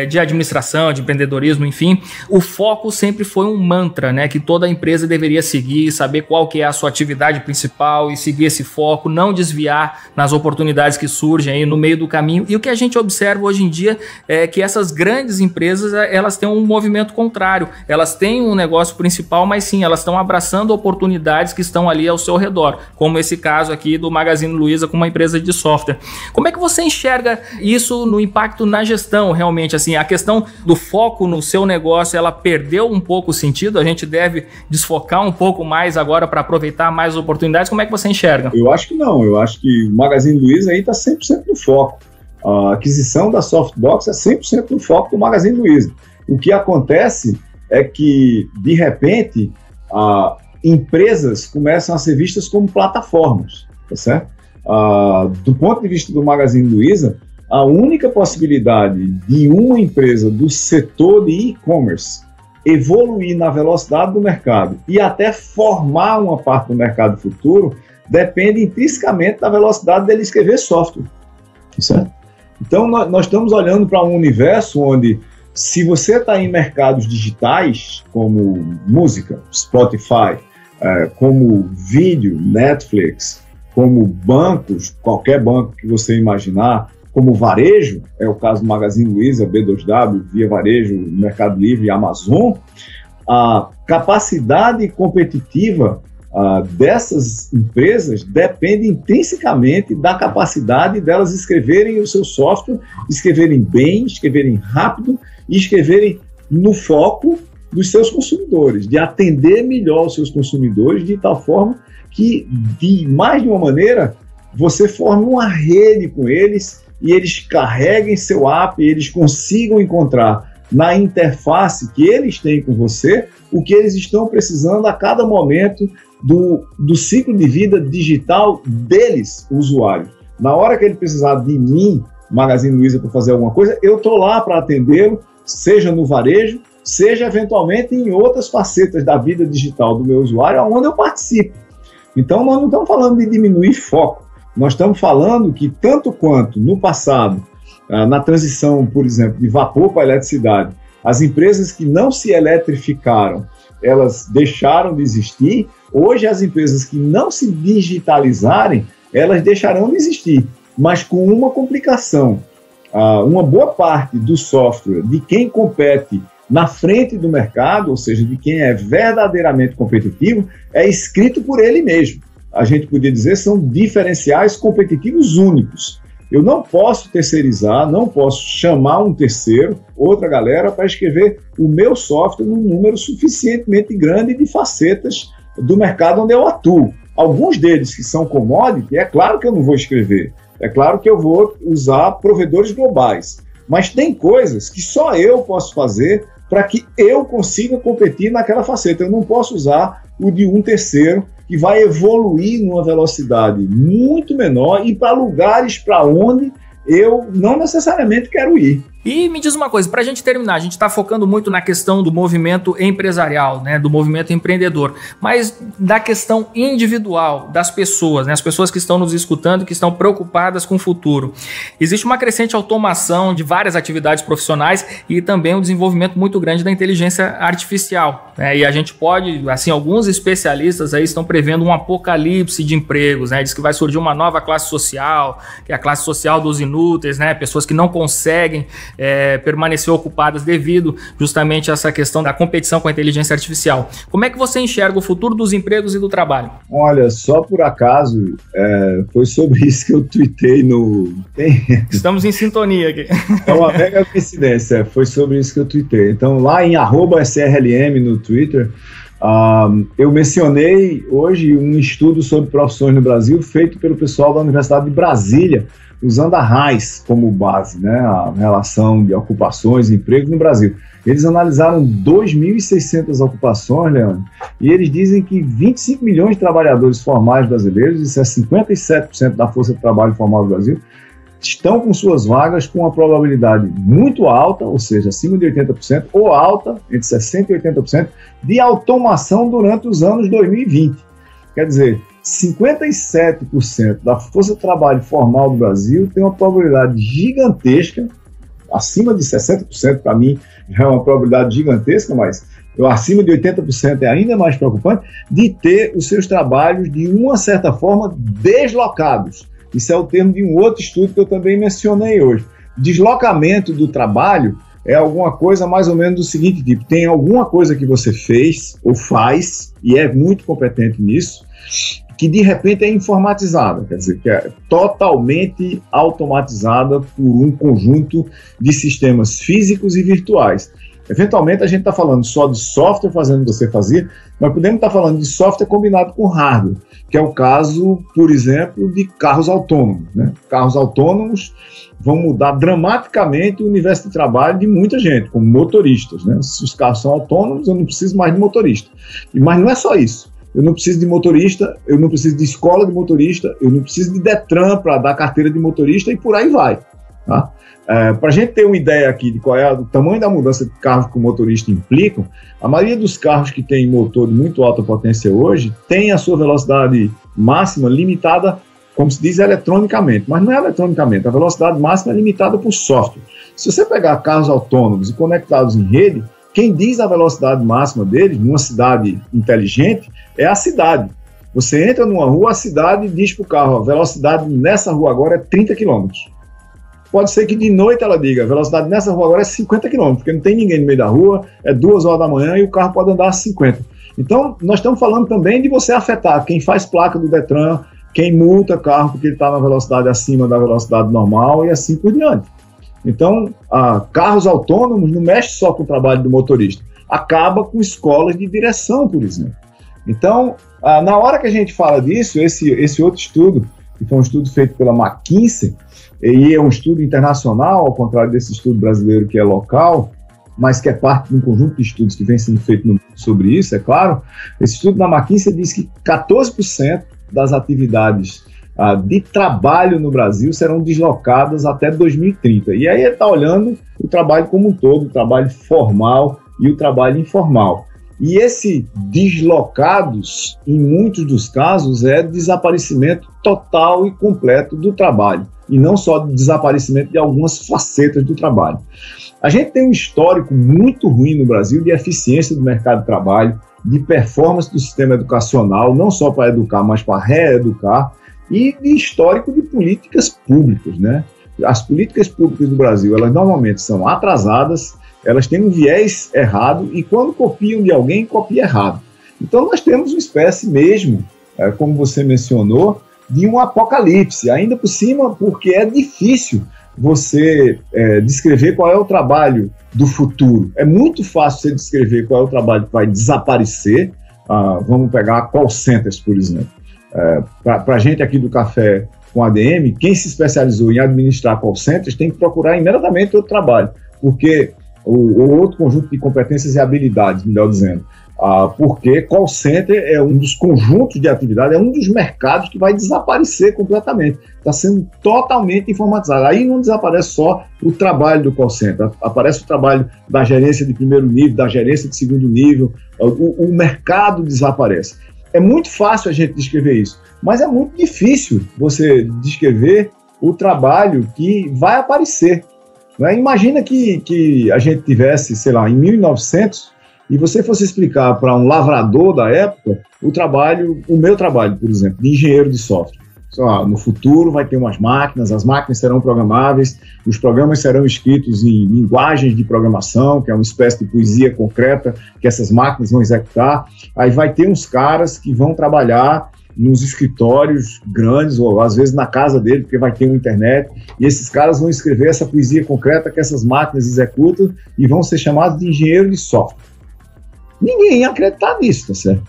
de administração, de empreendedorismo, enfim, o foco sempre foi um mantra, né, que toda empresa deveria seguir, saber qual que é a sua atividade principal e seguir esse foco, não desviar nas oportunidades que surgem aí no meio do caminho. E o que a gente observa hoje em dia é que essas grandes empresas, elas têm um movimento contrário, elas têm um negócio principal, mas sim, elas estão abraçando oportunidades que estão ali ao seu redor, como esse caso aqui do Magazine Luiza com uma empresa de software. Como é que você enxerga isso no impacto na gestão, realmente? Assim, a questão do foco no seu negócio, ela perdeu um pouco o sentido? A gente deve desfocar um pouco mais agora para aproveitar mais oportunidades? Como é que você enxerga? Eu acho que não. Eu acho que o Magazine Luiza aí está 100% no foco. A aquisição da Softbox é 100% no foco do Magazine Luiza. O que acontece é que, de repente, empresas começam a ser vistas como plataformas, tá certo? Do ponto de vista do Magazine Luiza, a única possibilidade de uma empresa do setor de e-commerce evoluir na velocidade do mercado e até formar uma parte do mercado futuro depende intrinsecamente da velocidade dele escrever software, certo? Então, nós estamos olhando para um universo onde, se você está em mercados digitais, como música, Spotify, como vídeo, Netflix, como bancos, qualquer banco que você imaginar, como varejo, é o caso do Magazine Luiza, B2W, Via Varejo, Mercado Livre e Amazon, a capacidade competitiva dessas empresas depende intrinsecamente da capacidade delas escreverem o seu software, escreverem bem, escreverem rápido e escreverem no foco dos seus consumidores, de atender melhor os seus consumidores de tal forma que, de mais de uma maneira, você forme uma rede com eles e eles carreguem seu app e eles consigam encontrar na interface que eles têm com você o que eles estão precisando a cada momento do ciclo de vida digital deles, o usuário. Na hora que ele precisar de mim, Magazine Luiza, para fazer alguma coisa, eu estou lá para atendê-lo, seja no varejo, seja eventualmente em outras facetas da vida digital do meu usuário, onde eu participo. Então, nós não estamos falando de diminuir foco, nós estamos falando que, tanto quanto no passado, na transição, por exemplo, de vapor para eletricidade, as empresas que não se eletrificaram, elas deixaram de existir. Hoje, as empresas que não se digitalizarem, elas deixarão de existir, mas com uma complicação. Uma boa parte do software de quem compete na frente do mercado, ou seja, de quem é verdadeiramente competitivo, é escrito por ele mesmo. A gente podia dizer que são diferenciais competitivos únicos. Eu não posso terceirizar, não posso chamar um terceiro, outra galera, para escrever o meu software num número suficientemente grande de facetas do mercado onde eu atuo. Alguns deles que são commodity, é claro que eu não vou escrever, é claro que eu vou usar provedores globais, mas tem coisas que só eu posso fazer para que eu consiga competir naquela faceta. Eu não posso usar o de um terceiro que vai evoluir numa velocidade muito menor e para lugares para onde eu não necessariamente quero ir. E me diz uma coisa, para a gente terminar, a gente está focando muito na questão do movimento empresarial, né, do movimento empreendedor, mas da questão individual das pessoas, né, as pessoas que estão nos escutando, que estão preocupadas com o futuro. Existe uma crescente automação de várias atividades profissionais e também um desenvolvimento muito grande da inteligência artificial, né, e a gente pode, assim, alguns especialistas aí estão prevendo um apocalipse de empregos, né, diz que vai surgir uma nova classe social, que é a classe social dos inúteis, né, pessoas que não conseguem permanecer ocupadas devido justamente a essa questão da competição com a inteligência artificial. Como é que você enxerga o futuro dos empregos e do trabalho? Olha, só por acaso, foi sobre isso que eu tuitei no... Estamos em sintonia aqui. É uma mega coincidência, foi sobre isso que eu tuitei. Então, lá em @SRLM no Twitter, eu mencionei hoje um estudo sobre profissões no Brasil feito pelo pessoal da Universidade de Brasília, usando a RAIS como base, né, a relação de ocupações e empregos no Brasil. Eles analisaram 2.600 ocupações, Leandro, e eles dizem que 25 milhões de trabalhadores formais brasileiros, isso é 57% da força de trabalho formal do Brasil, estão com suas vagas com uma probabilidade muito alta, ou seja, acima de 80%, ou alta, entre 60% e 80%, de automação durante os anos 2020. Quer dizer, 57% da força de trabalho formal do Brasil tem uma probabilidade gigantesca, acima de 60% para mim já é uma probabilidade gigantesca, mas acima de 80% é ainda mais preocupante, de ter os seus trabalhos, de uma certa forma, deslocados. Isso é o termo de um outro estudo que eu também mencionei hoje. Deslocamento do trabalho é alguma coisa mais ou menos do seguinte tipo: tem alguma coisa que você fez ou faz, e é muito competente nisso, que de repente é informatizada, quer dizer, que é totalmente automatizada por um conjunto de sistemas físicos e virtuais. Eventualmente a gente está falando só de software fazendo o que você fazia, mas podemos estar falando de software combinado com hardware, que é o caso, por exemplo, de carros autônomos, né? Carros autônomos vão mudar dramaticamente o universo de trabalho de muita gente, como motoristas, né? Se os carros são autônomos, eu não preciso mais de motorista. Mas não é só isso. Eu não preciso de motorista, eu não preciso de escola de motorista, eu não preciso de Detran para dar carteira de motorista e por aí vai, tá? Para a gente ter uma ideia aqui de qual é o tamanho da mudança de carros que o motorista implicam, a maioria dos carros que tem motor de muito alta potência hoje tem a sua velocidade máxima limitada, como se diz, eletronicamente, mas não é eletronicamente, a velocidade máxima é limitada por software. Se você pegar carros autônomos e conectados em rede, quem diz a velocidade máxima deles, numa cidade inteligente, é a cidade. Você entra numa rua, a cidade diz para o carro: a velocidade nessa rua agora é 30 km. Pode ser que de noite ela diga: a velocidade nessa rua agora é 50 km, porque não tem ninguém no meio da rua, é 2 horas da manhã e o carro pode andar a 50. Então, nós estamos falando também de você afetar quem faz placa do Detran, quem multa carro porque ele está na velocidade acima da velocidade normal e assim por diante. Então, carros autônomos não mexe só com o trabalho do motorista, acaba com escolas de direção, por exemplo. Então, na hora que a gente fala disso, esse outro estudo, que foi um estudo feito pela McKinsey, e é um estudo internacional, ao contrário desse estudo brasileiro que é local, mas que é parte de um conjunto de estudos que vem sendo feito no mundo sobre isso, é claro. Esse estudo da McKinsey diz que 14% das atividades de trabalho no Brasil serão deslocadas até 2030. E aí ele está olhando o trabalho como um todo, o trabalho formal e o trabalho informal. E esse deslocados, em muitos dos casos, é desaparecimento total e completo do trabalho, e não só desaparecimento de algumas facetas do trabalho. A gente tem um histórico muito ruim no Brasil de eficiência do mercado de trabalho, de performance do sistema educacional, não só para educar, mas para reeducar, e de histórico de políticas públicas, né? As políticas públicas do Brasil, elas normalmente são atrasadas, elas têm um viés errado e quando copiam de alguém, copia errado. Então nós temos uma espécie mesmo, como você mencionou, de um apocalipse, ainda por cima, porque é difícil você descrever qual é o trabalho do futuro. É muito fácil você descrever qual é o trabalho que vai desaparecer. Vamos pegar call centers, por exemplo. Para a gente aqui do Café com ADM, quem se especializou em administrar call centers tem que procurar imediatamente outro trabalho, porque ou outro conjunto de competências e habilidades, melhor dizendo, porque call center é um dos conjuntos de atividade, é um dos mercados que vai desaparecer completamente, está sendo totalmente informatizado. Aí não desaparece só o trabalho do call center, aparece o trabalho da gerência de primeiro nível, da gerência de segundo nível, o mercado desaparece. É muito fácil a gente descrever isso, mas é muito difícil você descrever o trabalho que vai aparecer. Né? Imagina que a gente tivesse, sei lá, em 1900, e você fosse explicar para um lavrador da época o meu trabalho, por exemplo, de engenheiro de software. No futuro vai ter umas máquinas, as máquinas serão programáveis, os programas serão escritos em linguagens de programação, que é uma espécie de poesia concreta que essas máquinas vão executar. Aí vai ter uns caras que vão trabalhar nos escritórios grandes, ou às vezes na casa dele, porque vai ter uma internet, e esses caras vão escrever essa poesia concreta que essas máquinas executam e vão ser chamados de engenheiro de software. Ninguém ia acreditar nisso, tá certo?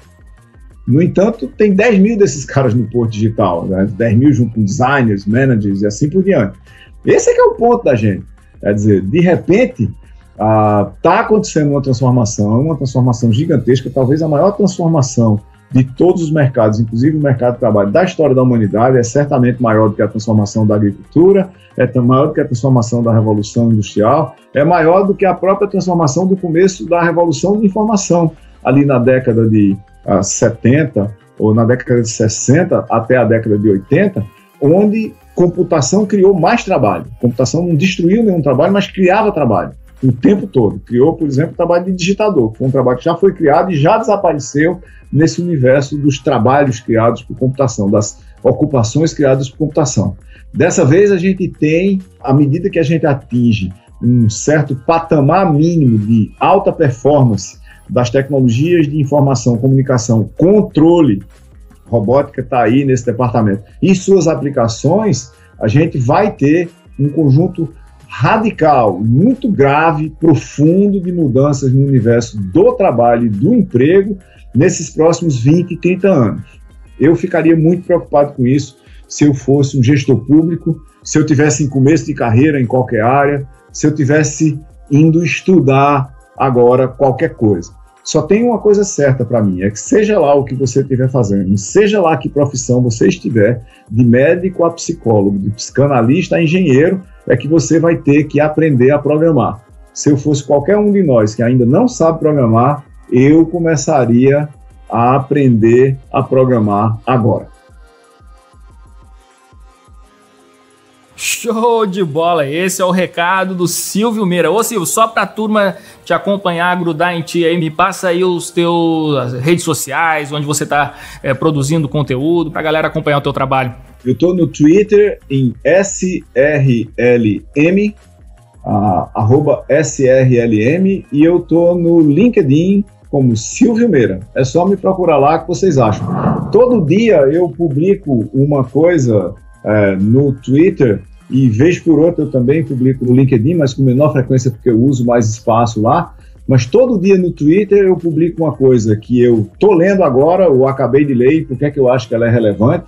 No entanto, tem 10 mil desses caras no Porto Digital, né? 10 mil junto com designers, managers e assim por diante. Esse é que é o ponto da gente. Quer dizer, de repente, está acontecendo uma transformação gigantesca, talvez a maior transformação de todos os mercados, inclusive o mercado de trabalho da história da humanidade, é certamente maior do que a transformação da agricultura, é maior do que a transformação da Revolução Industrial, é maior do que a própria transformação do começo da Revolução de Informação, ali na década de 70, ou na década de 60 até a década de 80, onde computação criou mais trabalho. Computação não destruiu nenhum trabalho, mas criava trabalho o tempo todo. Criou, por exemplo, o trabalho de digitador, que foi um trabalho que já foi criado e já desapareceu nesse universo dos trabalhos criados por computação, das ocupações criadas por computação. Dessa vez a gente tem, à medida que a gente atinge um certo patamar mínimo de alta performance das tecnologias de informação, comunicação, controle, robótica está aí nesse departamento, e suas aplicações, a gente vai ter um conjunto radical, muito grave, profundo de mudanças no universo do trabalho e do emprego nesses próximos 20, 30 anos. Eu ficaria muito preocupado com isso se eu fosse um gestor público, se eu tivesse em começo de carreira em qualquer área, se eu tivesse indo estudar agora qualquer coisa. Só tem uma coisa certa para mim, é que seja lá o que você estiver fazendo, seja lá que profissão você estiver, de médico a psicólogo, de psicanalista a engenheiro, é que você vai ter que aprender a programar. Se eu fosse qualquer um de nós que ainda não sabe programar, eu começaria a aprender a programar agora. Show de bola! Esse é o recado do Silvio Meira. Ô Silvio, só pra turma te acompanhar, grudar em ti aí, me passa aí os teus redes sociais, onde você tá produzindo conteúdo, pra galera acompanhar o teu trabalho. Eu tô no Twitter em SRLM, @SRLM, e eu tô no LinkedIn como Silvio Meira. É só me procurar lá que vocês acham. Todo dia eu publico uma coisa no Twitter, e vez por outra eu também publico no LinkedIn, mas com menor frequência porque eu uso mais espaço lá. Mas todo dia no Twitter eu publico uma coisa que eu estou lendo agora, ou acabei de ler, e porque é que eu acho que ela é relevante.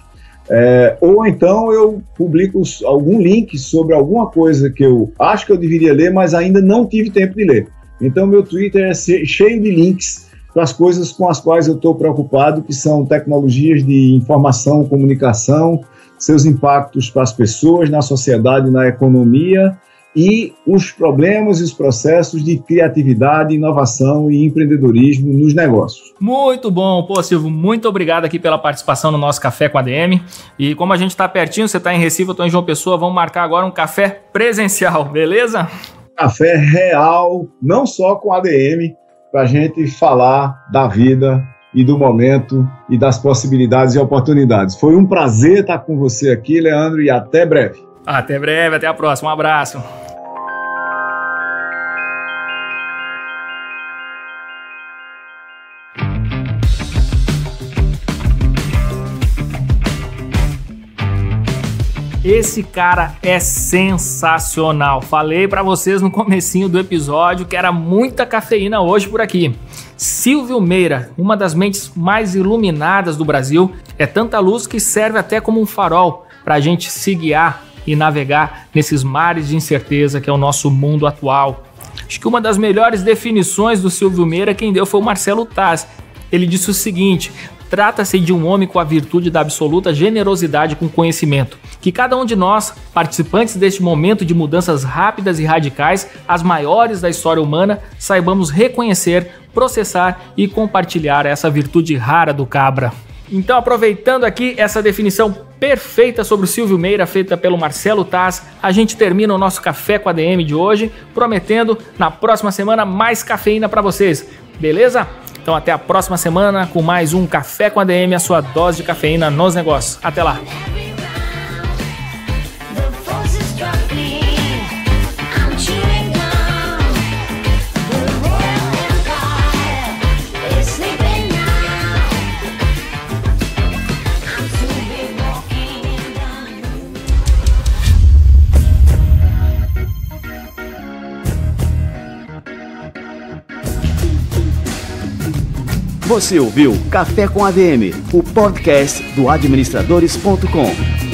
Ou então eu publico algum link sobre alguma coisa que eu acho que eu deveria ler, mas ainda não tive tempo de ler. Então meu Twitter é cheio de links para as coisas com as quais eu estou preocupado, que são tecnologias de informação, comunicação, seus impactos para as pessoas, na sociedade, na economia, e os problemas e os processos de criatividade, inovação e empreendedorismo nos negócios. Muito bom. Pô, Silvio, muito obrigado aqui pela participação no nosso Café com a ADM. E como a gente está pertinho, você está em Recife, eu estou em João Pessoa, vamos marcar agora um café presencial, beleza? Café real, não só com a ADM, para a gente falar da vida e do momento e das possibilidades e oportunidades. Foi um prazer estar com você aqui, Leandro, e até breve. Até breve, até a próxima. Um abraço. Esse cara é sensacional. Falei para vocês no comecinho do episódio que era muita cafeína hoje por aqui. Silvio Meira, uma das mentes mais iluminadas do Brasil, é tanta luz que serve até como um farol para a gente se guiar e navegar nesses mares de incerteza que é o nosso mundo atual. Acho que uma das melhores definições do Silvio Meira quem deu foi o Marcelo Taz. Ele disse o seguinte: trata-se de um homem com a virtude da absoluta generosidade com conhecimento. Que cada um de nós, participantes deste momento de mudanças rápidas e radicais, as maiores da história humana, saibamos reconhecer, processar e compartilhar essa virtude rara do cabra. Então, aproveitando aqui essa definição perfeita sobre o Silvio Meira, feita pelo Marcelo Taz, a gente termina o nosso Café com a ADM de hoje, prometendo na próxima semana mais cafeína para vocês, beleza? Então até a próxima semana com mais um Café com a ADM, a sua dose de cafeína nos negócios. Até lá! Você ouviu Café com ADM, o podcast do administradores.com.